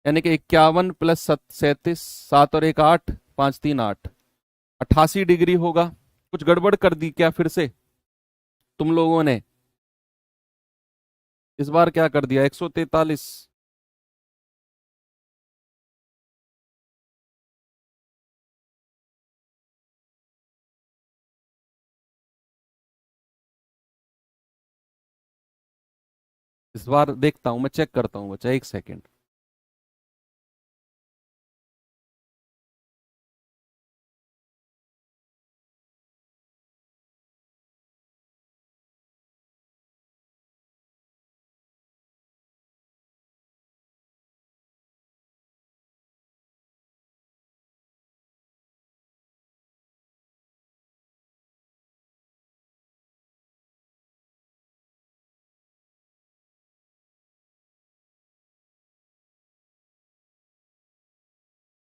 यानी कि 51 प्लस 37, 7 और 1 8, 5 3 8, 88 डिग्री होगा। कुछ गड़बड़ कर दी क्या फिर से तुम लोगों ने? इस बार क्या कर दिया? 143। इस बार देखता हूं, मैं चेक करता हूं बच्चा, एक सेकेंड।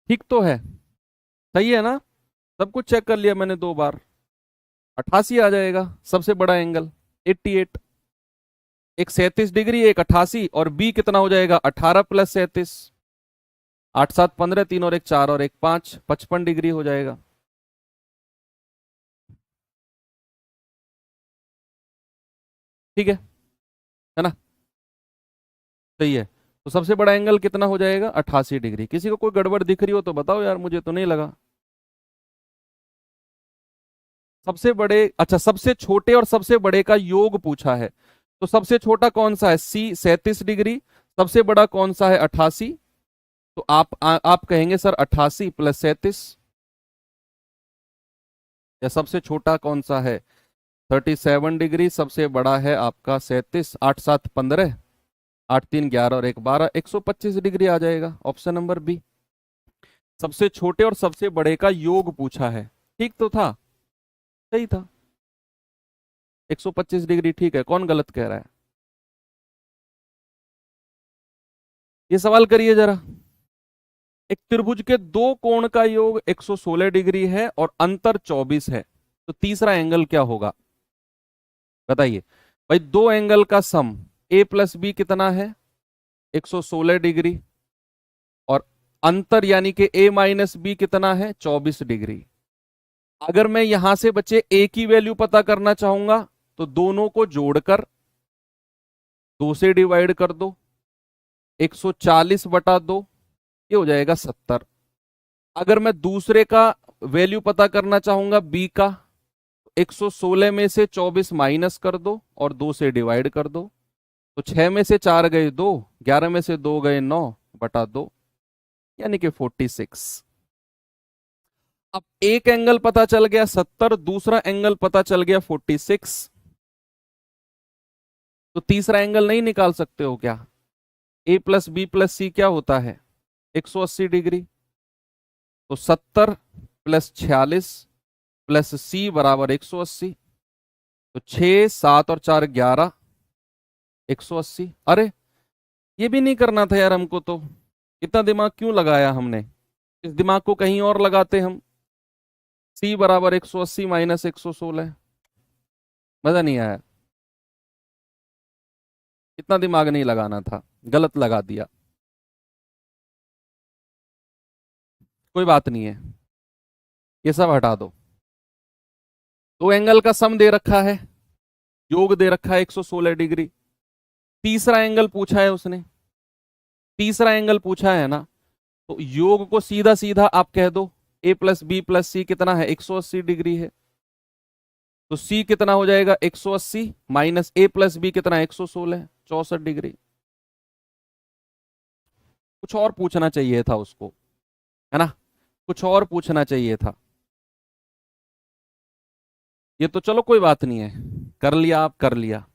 ठीक तो है, सही है ना? सब कुछ चेक कर लिया मैंने 2 बार। 88 आ जाएगा सबसे बड़ा एंगल, 88। एक 37 डिग्री, एक 88, और बी कितना हो जाएगा? 18 प्लस 37, 8 7 15, 3 और 1 4 और 1 5, 55 डिग्री हो जाएगा। ठीक है ना? सही है। तो सबसे बड़ा एंगल कितना हो जाएगा? 88 डिग्री। किसी को कोई गड़बड़ दिख रही हो तो बताओ यार, मुझे तो नहीं लगा। सबसे बड़े, अच्छा सबसे छोटे और सबसे बड़े का योग पूछा है, तो सबसे छोटा कौन सा है? सी, 37 डिग्री। सबसे बड़ा कौन सा है? 88। तो आप कहेंगे सर 88 प्लस 37। या सबसे छोटा कौन सा है? 37 डिग्री। सबसे बड़ा है आपका 37। 8 7 15, 8 3 11 और 1 12, 125 डिग्री आ जाएगा। Option number B. सबसे छोटे और सबसे बड़े का योग पूछा है। ठीक तो था, सही था। 125 डिग्री ठीक है। कौन गलत कह रहा है? ये सवाल करिए जरा। एक त्रिभुज के दो कोण का योग 116 डिग्री है और अंतर 24 है, तो तीसरा एंगल क्या होगा? बताइए भाई। दो एंगल का सम ए प्लस बी कितना है? 116 डिग्री। और अंतर यानी कि ए माइनस बी कितना है? 24 डिग्री। अगर मैं यहां से बच्चे ए की वैल्यू पता करना चाहूंगा, तो दोनों को जोड़कर 2 से डिवाइड कर दो, 140/2, ये हो जाएगा 70। अगर मैं दूसरे का वैल्यू पता करना चाहूंगा बी का, 116 में से 24 माइनस कर दो और 2 से डिवाइड कर दो, तो 6 में से 4 गए 2, 11 में से 2 गए 9/2, यानी कि 46। अब एक एंगल पता चल गया 70, दूसरा एंगल पता चल गया 46, तो तीसरा एंगल नहीं निकाल सकते हो क्या? ए प्लस बी प्लस सी क्या होता है? 180 डिग्री। तो 70 प्लस 46 प्लस सी बराबर 180। तो 6 7 और 4 11, 180। अरे ये भी नहीं करना था यार हमको, तो इतना दिमाग क्यों लगाया हमने? इस दिमाग को कहीं और लगाते हम। सी बराबर 180 माइनस 116। मजा नहीं आया। इतना दिमाग नहीं लगाना था, गलत लगा दिया। कोई बात नहीं है, ये सब हटा दो। दो एंगल का सम दे रखा है, योग दे रखा है 116 डिग्री। तीसरा एंगल पूछा है उसने, तीसरा एंगल पूछा है ना, तो योग को सीधा सीधा आप कह दो। ए प्लस बी प्लस सी कितना है? 180 डिग्री है। तो सी कितना हो जाएगा? 180 माइनस ए प्लस बी कितना? 116, 64 डिग्री। कुछ और पूछना चाहिए था उसको, है ना? कुछ और पूछना चाहिए था। ये तो चलो कोई बात नहीं है, कर लिया आप, कर लिया।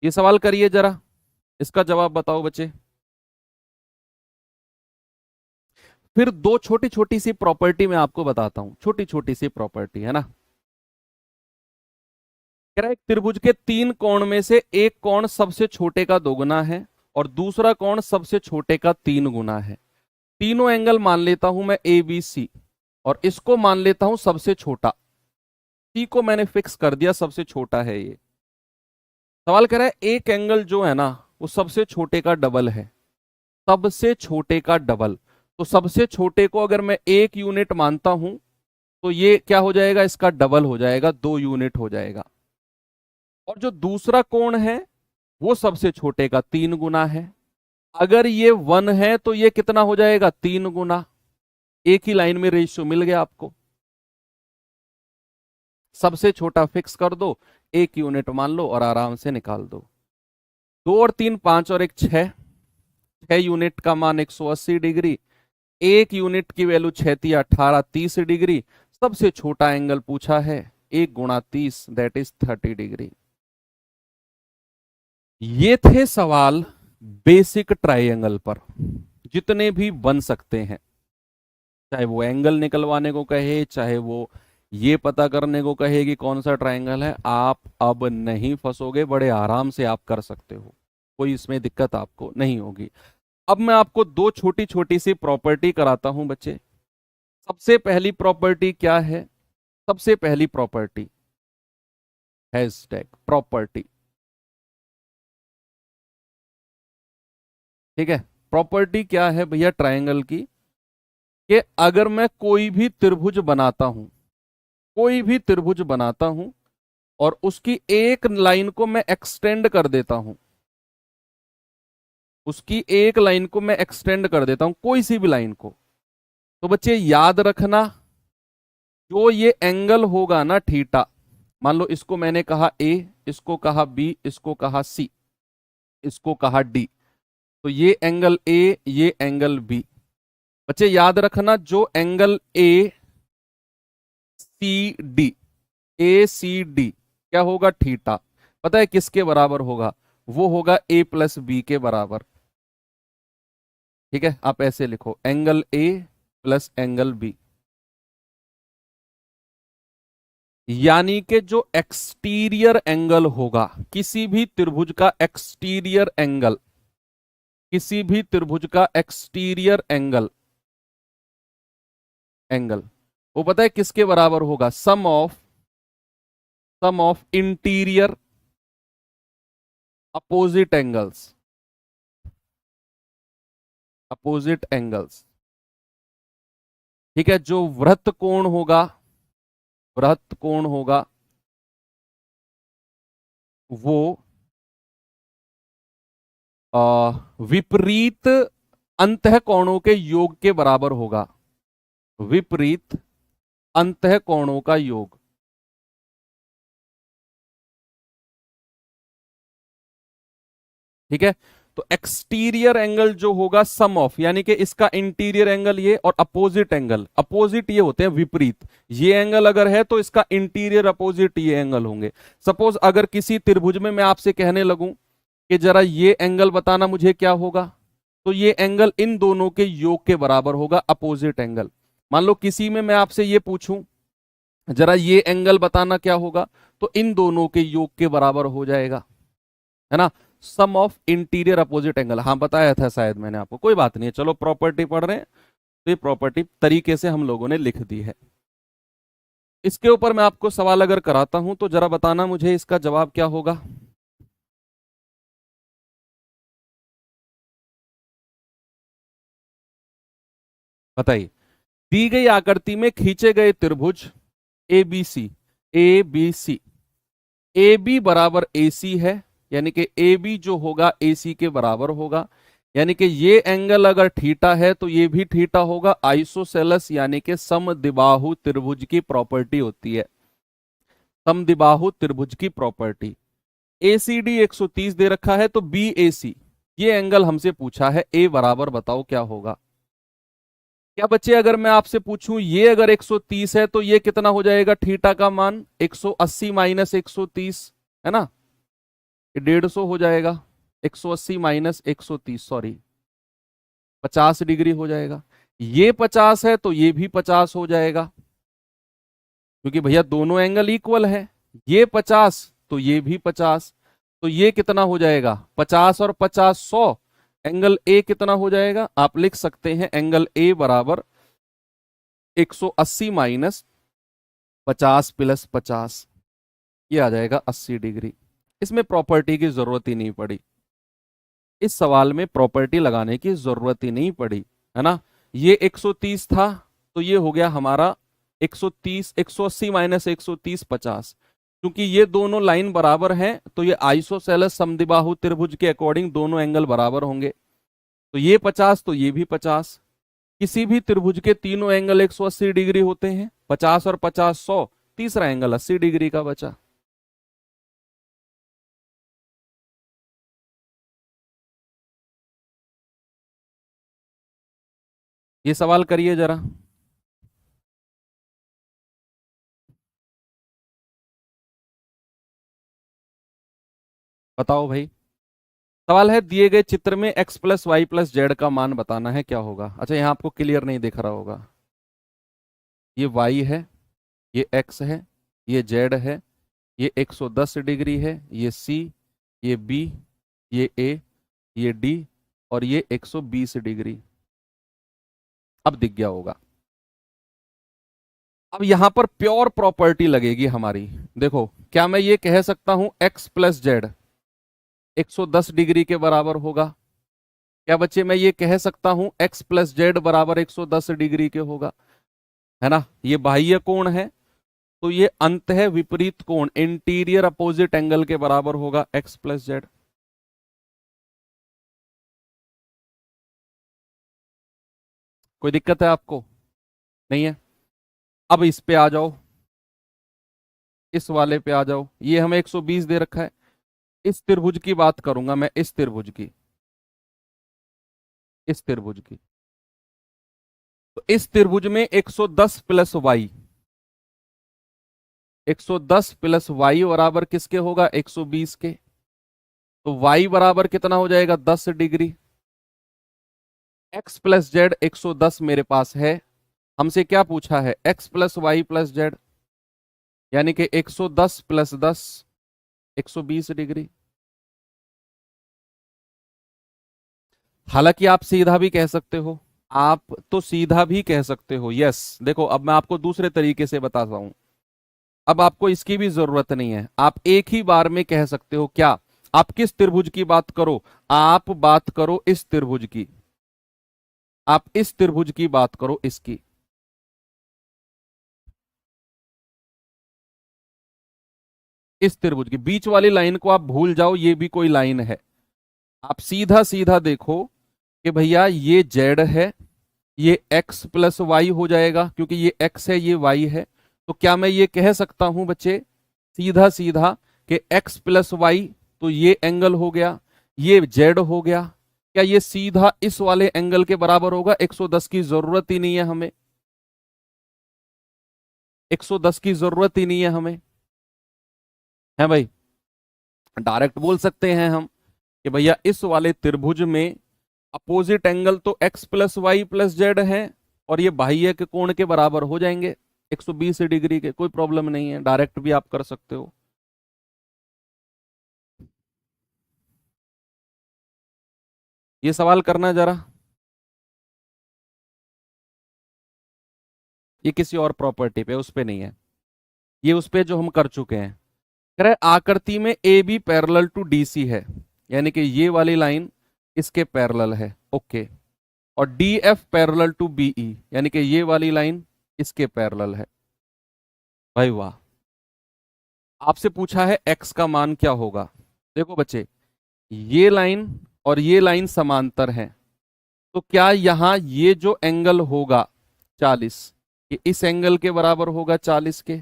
ये सवाल करिए जरा, इसका जवाब बताओ बच्चे। फिर दो छोटी छोटी सी प्रॉपर्टी मैं आपको बताता हूं, छोटी छोटी सी प्रॉपर्टी, है ना? कह रहा है एक त्रिभुज के 3 कोण में से एक कोण सबसे छोटे का 2 गुना है और दूसरा कोण सबसे छोटे का 3 गुना है। तीनों एंगल मान लेता हूं मैं ए बी सी, और इसको मान लेता हूं सबसे छोटा। सी को मैंने फिक्स कर दिया, सबसे छोटा है ये। सवाल कह रहा है एक एंगल जो है ना, वो सबसे छोटे का डबल है। सबसे छोटे का डबल। तो सबसे छोटे को अगर मैं 1 यूनिट मानता हूं, तो ये क्या हो जाएगा? इसका डबल हो जाएगा, 2 यूनिट हो जाएगा। और जो दूसरा कोण है वो सबसे छोटे का 3 गुना है। अगर ये 1 है तो ये कितना हो जाएगा? 3 गुना। एक ही लाइन में रेशियो मिल गया आपको। सबसे छोटा फिक्स कर दो, 1 यूनिट मान लो और आराम से निकाल दो। 2 और 3 5 और 1 6, 6 यूनिट का मान 180 डिग्री। 1 यूनिट की वैल्यू 6 × 18, 30 डिग्री। सबसे छोटा एंगल पूछा है 1 × 30, दैट इज 30 डिग्री। ये थे सवाल बेसिक ट्राइंगल पर, जितने भी बन सकते हैं। चाहे वो एंगल निकलवाने को कहे, चाहे वो ये पता करने को कहे कि कौन सा ट्राइंगल है, आप अब नहीं फंसोगे। बड़े आराम से आप कर सकते हो, कोई इसमें दिक्कत आपको नहीं होगी। अब मैं आपको दो छोटी छोटी सी प्रॉपर्टी कराता हूं बच्चे। सबसे पहली प्रॉपर्टी क्या है? सबसे पहली प्रॉपर्टी, हैशटैग प्रॉपर्टी, ठीक है। प्रॉपर्टी क्या है भैया ट्रायंगल की? कि अगर मैं कोई भी त्रिभुज बनाता हूं, कोई भी त्रिभुज बनाता हूं और उसकी एक लाइन को मैं एक्सटेंड कर देता हूं, उसकी एक लाइन को मैं एक्सटेंड कर देता हूं, कोई सी भी लाइन को, तो बच्चे याद रखना जो ये एंगल होगा ना थीटा, मान लो इसको मैंने कहा ए, इसको कहा बी, इसको कहा सी, इसको कहा डी, तो ये एंगल ए, ये एंगल बी। बच्चे याद रखना जो angle A C D, A C D क्या होगा? थीटा। पता है किसके बराबर होगा? वो होगा ए प्लस बी के बराबर। ठीक है, आप ऐसे लिखो angle A plus angle B, यानी कि जो एक्सटीरियर एंगल होगा किसी भी त्रिभुज का, एक्सटीरियर एंगल, किसी भी त्रिभुज का एक्सटीरियर एंगल, एंगल वो पता है किसके बराबर होगा? Sum of interior opposite angles, opposite angles. ठीक है, जो वृत्त कोण होगा, वृत्त कोण होगा वो विपरीत अंतः कोणों के योग के बराबर होगा, विपरीत अंतः कोणों का योग। ठीक है, तो एक्सटीरियर एंगल जो होगा सम ऑफ, यानी कि इसका इंटीरियर एंगल ये और अपोजिट एंगल, अपोजिट ये होते हैं विपरीत, ये एंगल अगर है तो इसका इंटीरियर अपोजिट ये एंगल होंगे। सपोज अगर किसी त्रिभुज में मैं आपसे कहने लगूं कि जरा ये एंगल बताना मुझे क्या होगा, तो ये एंगल इन दोनों के योग के बराबर होगा, अपोजिट एंगल। मान लो किसी में मैं आपसे ये पूछूं जरा ये एंगल बताना क्या होगा, तो इन दोनों के योग के बराबर हो जाएगा, है ना। सम ऑफ इंटीरियर अपोजिट एंगल, हाँ बताया था शायद मैंने आपको, कोई बात नहीं है, चलो प्रॉपर्टी पढ़ रहे हैं तो ये प्रॉपर्टी तरीके से हम लोगों ने लिख दी है। इसके ऊपर मैं आपको सवाल अगर कराता हूं तो जरा बताना मुझे इसका जवाब क्या होगा। बताइए, दी गई आकृति में खींचे गए त्रिभुज A B C, A B C, A B बराबर ए सी है, यानी कि ए बी जो होगा ए सी के बराबर होगा, यानी कि ये एंगल अगर थीटा है तो ये भी थीटा होगा। आइसोसेलस यानी कि समद्विबाहु त्रिभुज की प्रॉपर्टी होती है, समद्विबाहु त्रिभुज की प्रॉपर्टी। ए सी डी 130 दे रखा है तो बी ए सी, ये एंगल हमसे पूछा है, ए बराबर बताओ क्या होगा। क्या बच्चे अगर मैं आपसे पूछूं ये अगर 130 है तो ये कितना हो जाएगा थीटा का मान? 180 माइनस 130, है ना, ये 150 हो जाएगा। 180 माइनस 130, सॉरी 50 डिग्री हो जाएगा। ये 50 है तो ये भी 50 हो जाएगा, क्योंकि भैया दोनों एंगल इक्वल है। ये 50 तो ये भी 50, तो ये कितना हो जाएगा? 50 और 50 100। एंगल ए कितना हो जाएगा? आप लिख सकते हैं एंगल ए बराबर 180 माइनस 50 प्लस 50, ये आ जाएगा 80 डिग्री। इसमें प्रॉपर्टी की जरूरत ही नहीं पड़ी, इस सवाल में प्रॉपर्टी लगाने की जरूरत ही नहीं पड़ी, है ना। ये 130 था तो ये हो गया हमारा 130, 180 माइनस 130 50। क्योंकि ये दोनों लाइन बराबर हैं तो ये आइसोसेलस समद्विबाहु त्रिभुज के अकॉर्डिंग दोनों एंगल बराबर होंगे, तो ये 50 तो ये भी 50। किसी भी त्रिभुज के तीनों एंगल 180 डिग्री होते हैं, 50 और 50 100, तीसरा एंगल 80 डिग्री का बचा। ये सवाल करिए जरा, बताओ भाई। सवाल है दिए गए चित्र में x plus y plus z का मान बताना है, क्या होगा। अच्छा यहाँ आपको क्लियर नहीं दिख रहा होगा, ये y है, ये x है, ये z है, ये 110 डिग्री है, ये c, ये b, ये a, ये d, और ये 120 डिग्री। अब दिख गया होगा। अब यहां पर प्योर प्रॉपर्टी लगेगी हमारी। देखो, क्या मैं ये कह सकता हूं x प्लस जेड 110 डिग्री के बराबर होगा? क्या बच्चे मैं ये कह सकता हूं x प्लस जेड बराबर 110 डिग्री के होगा? है ना? ये बाह्य कोण है, तो ये अंत है विपरीत कोण, इंटीरियर अपोजिट एंगल के बराबर होगा x प्लस जेड। कोई दिक्कत है आपको? नहीं है? अब इस पे आ जाओ, इस वाले पे आ जाओ। ये हमें 120 दे रखा है। इस त्रिभुज की बात करूंगा मैं, इस त्रिभुज की, इस त्रिभुज की। तो इस त्रिभुज में 110 प्लस वाई, 110 प्लस वाई बराबर किसके होगा? 120 के। तो वाई बराबर कितना हो जाएगा? 10 डिग्री। एक्स प्लस जेड 110 मेरे पास है। हमसे क्या पूछा है? X plus y plus z, यानी कि 110 प्लस 10 120 डिग्री। हालांकि आप सीधा भी कह सकते हो, आप तो सीधा भी कह सकते हो। यस, देखो अब मैं आपको दूसरे तरीके से बताता हूं। अब आपको इसकी भी जरूरत नहीं है, आप एक ही बार में कह सकते हो। क्या? आप किस त्रिभुज की बात करो? आप बात करो इस त्रिभुज की, आप इस त्रिभुज की बात करो, इसकी। इस त्रिभुज की बीच वाली लाइन को आप भूल जाओ, ये भी कोई लाइन है। आप सीधा सीधा देखो कि भैया ये जेड है, ये एक्स प्लस वाई हो जाएगा, क्योंकि ये एक्स है ये वाई है। तो क्या मैं ये कह सकता हूं बच्चे सीधा सीधा कि एक्स प्लस वाई, तो ये एंगल हो गया, ये जेड हो गया। क्या ये सीधा इस वाले एंगल के बराबर होगा? 110 की जरूरत ही नहीं है हमें, 110 की जरूरत ही नहीं है हमें। है भाई? डायरेक्ट बोल सकते हैं हम कि भैया इस वाले त्रिभुज में अपोजिट एंगल तो x plus y plus z है, और ये बाह्य के कोण के बराबर हो जाएंगे 120 डिग्री के। कोई प्रॉब्लम नहीं है, डायरेक्ट भी आप कर सकते हो। ये सवाल करना जरा। ये किसी और प्रॉपर्टी पे, उस पे नहीं है, ये उस पे जो हम कर चुके हैं। कह रहे आकृति में A B parallel to D C है, यानी कि ये वाली लाइन इसके पैरेलल है। ओके। और D F parallel to B E, यानी कि ये वाली लाइन इसके पैरेलल है। भाई वाह! आपसे पूछा है एक्स का मान क्या होगा। देखो बच्चे, ये लाइन और ये लाइन समांतर है, तो क्या यहां ये जो एंगल होगा 40, ये इस एंगल के बराबर होगा 40 के?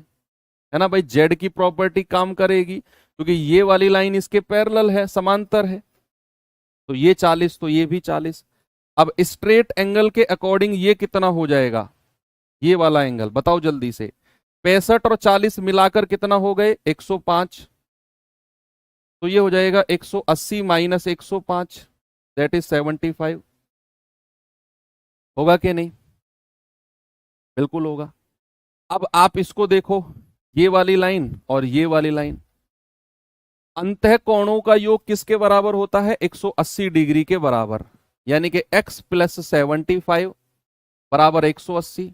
है ना भाई? जेड की प्रॉपर्टी काम करेगी, क्योंकि ये वाली लाइन इसके पैरेलल है, समांतर है। तो ये 40, तो ये भी 40। अब स्ट्रेट एंगल के अकॉर्डिंग ये कितना हो जाएगा? ये वाला एंगल बताओ जल्दी से। 65 और 40 मिलाकर कितना हो गए? 105। तो ये हो जाएगा 180 माइनस 105, दैट इज 75। होगा कि नहीं? बिल्कुल होगा। अब आप इसको देखो, ये वाली लाइन और ये वाली लाइन, अंतः कोणों का योग किसके बराबर होता है? 180 डिग्री के बराबर। यानी कि x प्लस 75 बराबर 180।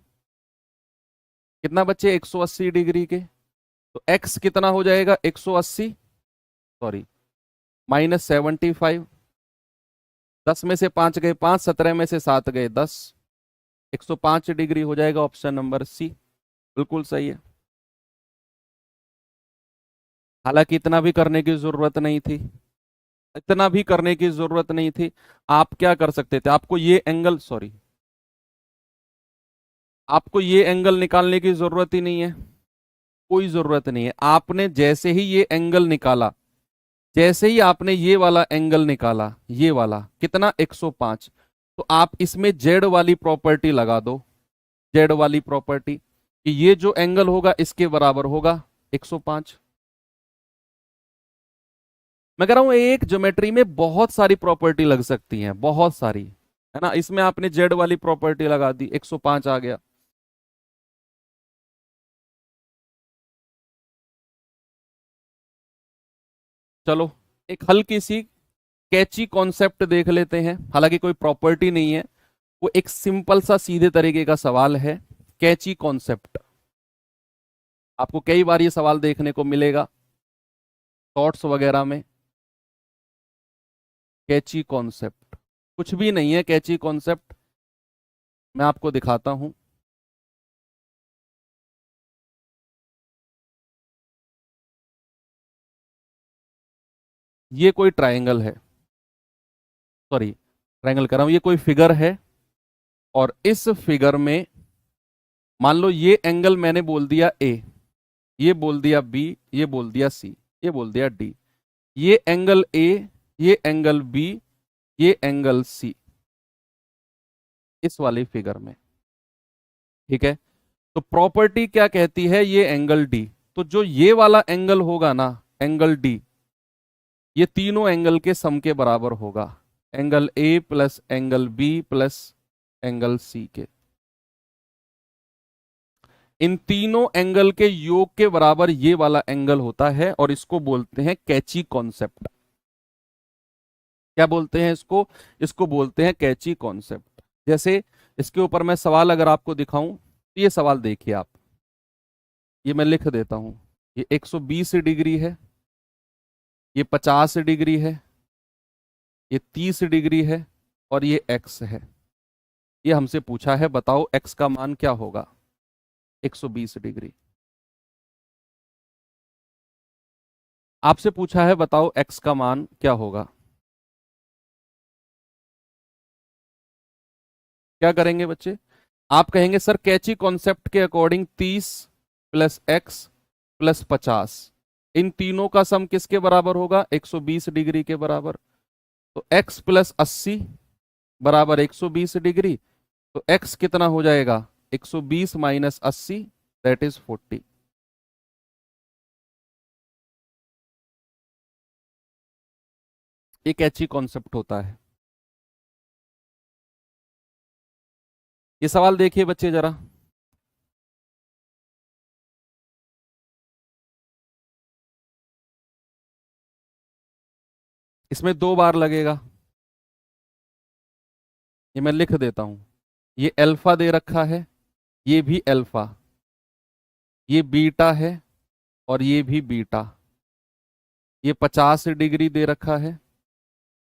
कितना बच्चे? 180 डिग्री के। तो x कितना हो जाएगा? 180, सॉरी, माइनस 75। 10 में से 5 गए 5, 17 में से 7 गए 10, 105 डिग्री हो जाएगा। ऑप्शन नंबर सी बिल्कुल सही है। हालांकि इतना भी करने की जरूरत नहीं थी, इतना भी करने की जरूरत नहीं थी। आप क्या कर सकते थे? आपको ये एंगल, सॉरी, आपको ये एंगल निकालने की जरूरत ही नहीं है, कोई जरूरत नहीं है। आपने जैसे ही ये एंगल निकाला, जैसे ही आपने ये वाला एंगल निकाला, ये वाला कितना? 105, तो आप इसमें जेड वाली प्रॉपर्टी लगा दो, जेड वाली प्रॉपर्टी, कि ये जो एंगल होगा इसके बराबर होगा 105। मैं कह रहा हूं एक ज्योमेट्री में बहुत सारी प्रॉपर्टी लग सकती हैं, बहुत सारी, है ना? इसमें आपने जेड वाली प्रॉपर्टी लगा दी, 105 आ गया। चलो, एक हल्की सी कैची कॉन्सेप्ट देख लेते हैं, हालांकि कोई प्रॉपर्टी नहीं है, वो एक सिंपल सा सीधे तरीके का सवाल है। कैची कॉन्सेप्ट, आपको कई बार ये सवाल देखने को मिलेगा शॉर्ट्स वगैरह में। कैची कॉन्सेप्ट कुछ भी नहीं है, कैची कॉन्सेप्ट मैं आपको दिखाता हूं। ये कोई ट्रायंगल है, सॉरी ट्रायंगल कर रहा हूं, ये कोई फिगर है, और इस फिगर में मान लो ये एंगल मैंने बोल दिया ए, ये बोल दिया बी, ये बोल दिया सी, ये बोल दिया डी। ये एंगल ए, ये एंगल बी, ये एंगल सी, इस वाली फिगर में, ठीक है। तो प्रॉपर्टी क्या कहती है, ये एंगल डी, तो जो ये वाला एंगल होगा ना, एंगल डी, ये तीनों एंगल के सम के बराबर होगा, angle A plus angle B plus angle C के। इन तीनों एंगल के योग के बराबर ये वाला एंगल होता है, और इसको बोलते हैं कैची कॉन्सेप्ट। क्या बोलते हैं इसको? इसको बोलते हैं कैची कॉन्सेप्ट। जैसे इसके ऊपर मैं सवाल अगर आपको दिखाऊं, तो ये सवाल देखिए आप, ये मैं लिख देता हूं। ये 120 डिग्री है, ये 50 डिग्री है, ये 30 डिग्री है, और ये x है। ये हमसे पूछा है बताओ x का मान क्या होगा, 120 डिग्री। आपसे पूछा है बताओ x का मान क्या होगा, क्या करेंगे बच्चे? आप कहेंगे सर कैची कॉन्सेप्ट के अकॉर्डिंग 30 प्लस x प्लस 50, इन तीनों का सम किसके बराबर होगा, 120 डिग्री के बराबर। तो x प्लस 80 बराबर 120 डिग्री, तो x कितना हो जाएगा, 120 माइनस 80, दैट इज 40। एक कैची कॉन्सेप्ट होता है। ये सवाल देखिए बच्चे जरा, इसमें 2 बार लगेगा, ये मैं लिख देता हूं। ये अल्फा दे रखा है, ये भी अल्फा, ये बीटा है, और ये भी बीटा। ये 50 डिग्री दे रखा है,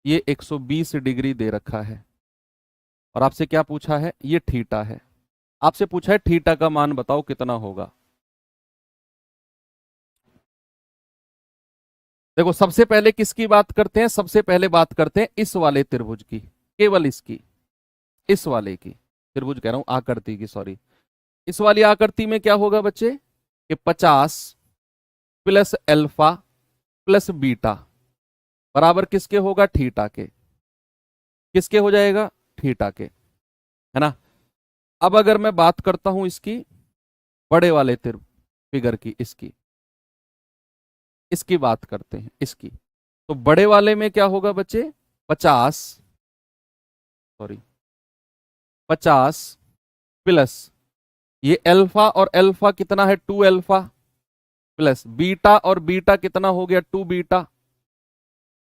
ये 120 डिग्री दे रखा है, और आपसे क्या पूछा है, ये थीटा है। आपसे पूछा है थीटा का मान बताओ कितना होगा। देखो सबसे पहले किसकी बात करते हैं, सबसे पहले बात करते हैं इस वाले त्रिभुज की, केवल इसकी, इस वाले की, त्रिभुज कह रहा हूं आकृति की, सॉरी। इस वाली आकृति में क्या होगा बच्चे, कि 50 प्लस अल्फा प्लस बीटा बराबर किसके होगा, थीटा के। किसके हो जाएगा, थीटा के, है ना। अब अगर मैं बात करता हूं इसकी बड़े वाले फिगर की, इसकी, इसकी बात करते हैं, इसकी। तो बड़े वाले में क्या होगा बच्चे, 50, सॉरी 50 प्लस ये अल्फा, और अल्फा कितना है, 2 अल्फा, प्लस बीटा, और बीटा कितना हो गया, 2 बीटा,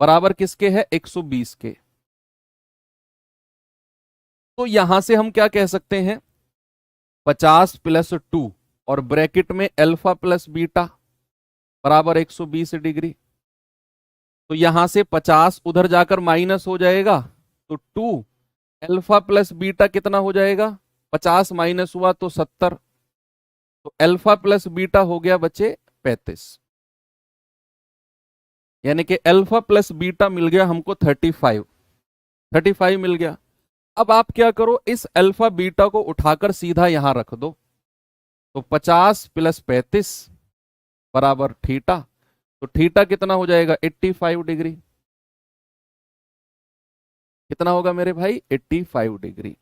बराबर किसके है, 120 के। तो यहां से हम क्या कह सकते हैं, 50 प्लस 2 और ब्रैकेट में अल्फा प्लस बीटा बराबर 120 डिग्री। तो यहां से 50 उधर जाकर माइनस हो जाएगा, तो 2 अल्फा प्लस बीटा कितना हो जाएगा, 50 माइनस हुआ तो 70, तो अल्फा प्लस बीटा हो गया बच्चे 35, यानी कि अल्फा प्लस बीटा मिल गया हमको 35, 35 मिल गया। अब आप क्या करो, इस अल्फा बीटा को उठाकर सीधा यहां रख दो, तो 50 प्लस 35 बराबर थीटा, तो थीटा कितना हो जाएगा, 85 डिग्री। कितना होगा मेरे भाई, 85 डिग्री।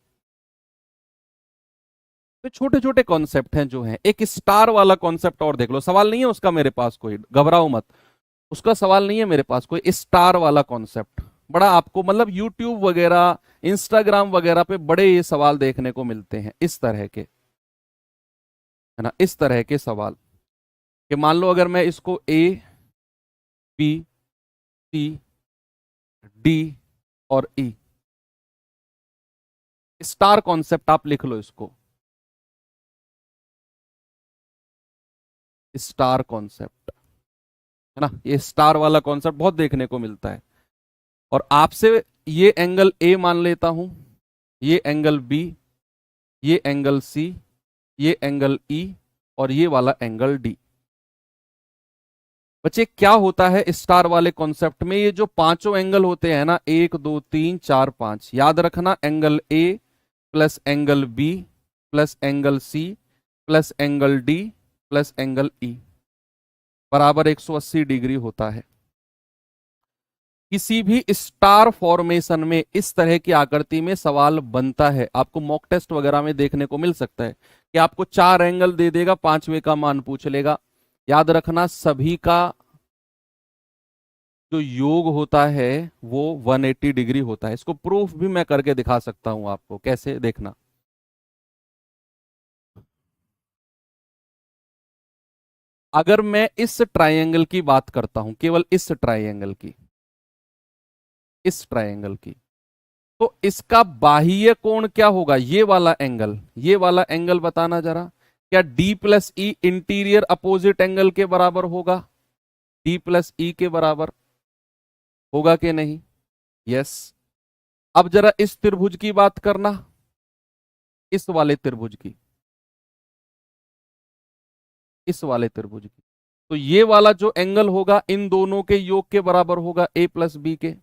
तो छोटे छोटे कॉन्सेप्ट हैं जो हैं। एक स्टार वाला कॉन्सेप्ट और देख लो, सवाल नहीं है उसका मेरे पास कोई, घबराओ मत, उसका सवाल नहीं है मेरे पास कोई। स्टार वाला कॉन्सेप्ट बड़ा आपको मतलब यूट्यूब वगैरह इंस्टाग्राम वगैरह पे बड़े ये सवाल देखने को मिलते हैं, इस तरह के, है ना, इस तरह के सवाल। कि मान लो अगर मैं इसको ए बी सी डी और ई। स्टार कॉन्सेप्ट आप लिख लो इसको, स्टार कॉन्सेप्ट, है ना। ये स्टार वाला कॉन्सेप्ट बहुत देखने को मिलता है। और आपसे ये एंगल ए मान लेता हूं, ये एंगल बी, ये एंगल सी, ये एंगल ई, और ये वाला एंगल डी। बच्चे क्या होता है स्टार वाले कॉन्सेप्ट में, ये जो पांचों एंगल होते हैं ना, 1 2 3 4 5, याद रखना, angle A plus angle B plus angle C plus angle D plus angle E बराबर 180 डिग्री होता है। किसी भी स्टार फॉर्मेशन में इस तरह की आकृति में सवाल बनता है, आपको मॉक टेस्ट वगैरह में देखने को मिल सकता है कि आपको 4 एंगल दे देगा, पांचवे का मान पूछ लेगा। याद रखना सभी का जो योग होता है वो 180 डिग्री होता है। इसको प्रूफ भी मैं करके दिखा सकता हूं आपको, कैसे देखना। अगर मैं इस ट्राइंगल की बात करता हूं, केवल इस ट्राइंगल की, इस ट्राइंगल की, तो इसका बाह्य कोण क्या होगा, ये वाला एंगल, ये वाला एंगल बताना जरा, क्या डी प्लस ई इंटीरियर अपोजिट एंगल के बराबर होगा, डी प्लस ई के बराबर होगा कि नहीं? यस। अब जरा इस त्रिभुज की बात करना, इस वाले त्रिभुज की, इस वाले त्रिभुज की, तो ये वाला जो एंगल होगा इन दोनों के योग के बराबर होगा, ए प्लस बी के,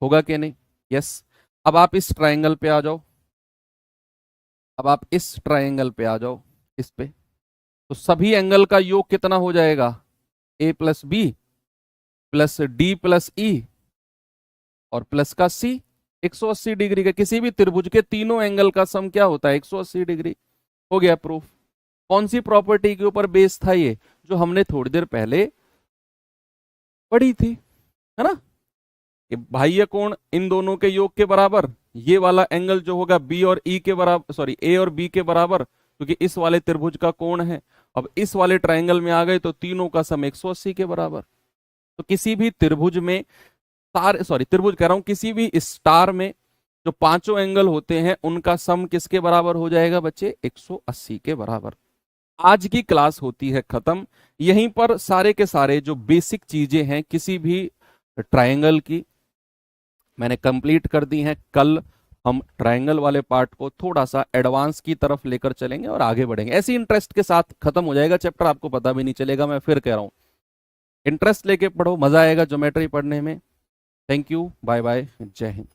होगा कि नहीं? यस। अब आप इस ट्राइंगल पे आ जाओ, अब आप इस ट्राइंगल पे आ जाओ, इस पे, तो सभी एंगल का योग कितना हो जाएगा, A plus B plus D plus E और प्लस का सी, 180 डिग्री का। किसी भी त्रिभुज के तीनों एंगल का सम क्या होता है, 180 डिग्री। हो गया प्रूफ। कौन सी प्रॉपर्टी के ऊपर बेस था ये, जो हमने थोड़ी देर पहले पढ़ी थी, है ना, कि बाह्य कोण इन दोनों के योग के बराबर, ये वाला एंगल जो होगा बी और ई के बराबर, सॉरी ए और बी के बराबर, क्योंकि इस वाले त्रिभुज का कोण है। अब इस वाले ट्राइंगल में आ गए तो तीनों का सम 180 के बराबर। तो किसी भी त्रिभुज में, त्रिभुज कह रहा हूं, किसी भी स्टार में जो पांचों एंगल होते हैं उनका सम किसके बराबर हो जाएगा बच्चे, 180 के बराबर। आज की क्लास होती है खत्म। यहीं पर सारे के सारे जो बेसिक चीजें हैं किसी भी ट्रायंगल की मैंने कंप्लीट कर दी हैं। कल हम ट्रायंगल वाले पार्ट को थोड़ा सा एडवांस की तरफ लेकर चलेंगे और आगे बढ़ेंगे। ऐसी इंटरेस्ट के साथ खत्म हो जाएगा चैप्टर, आपको पता भी नहीं चलेगा। मैं फिर कह रहा हूं, इंटरेस्ट लेके पढ़ो, मजा आएगा ज्योमेट्री पढ़ने में। थैंक यू, बाय बाय, जय हिंद।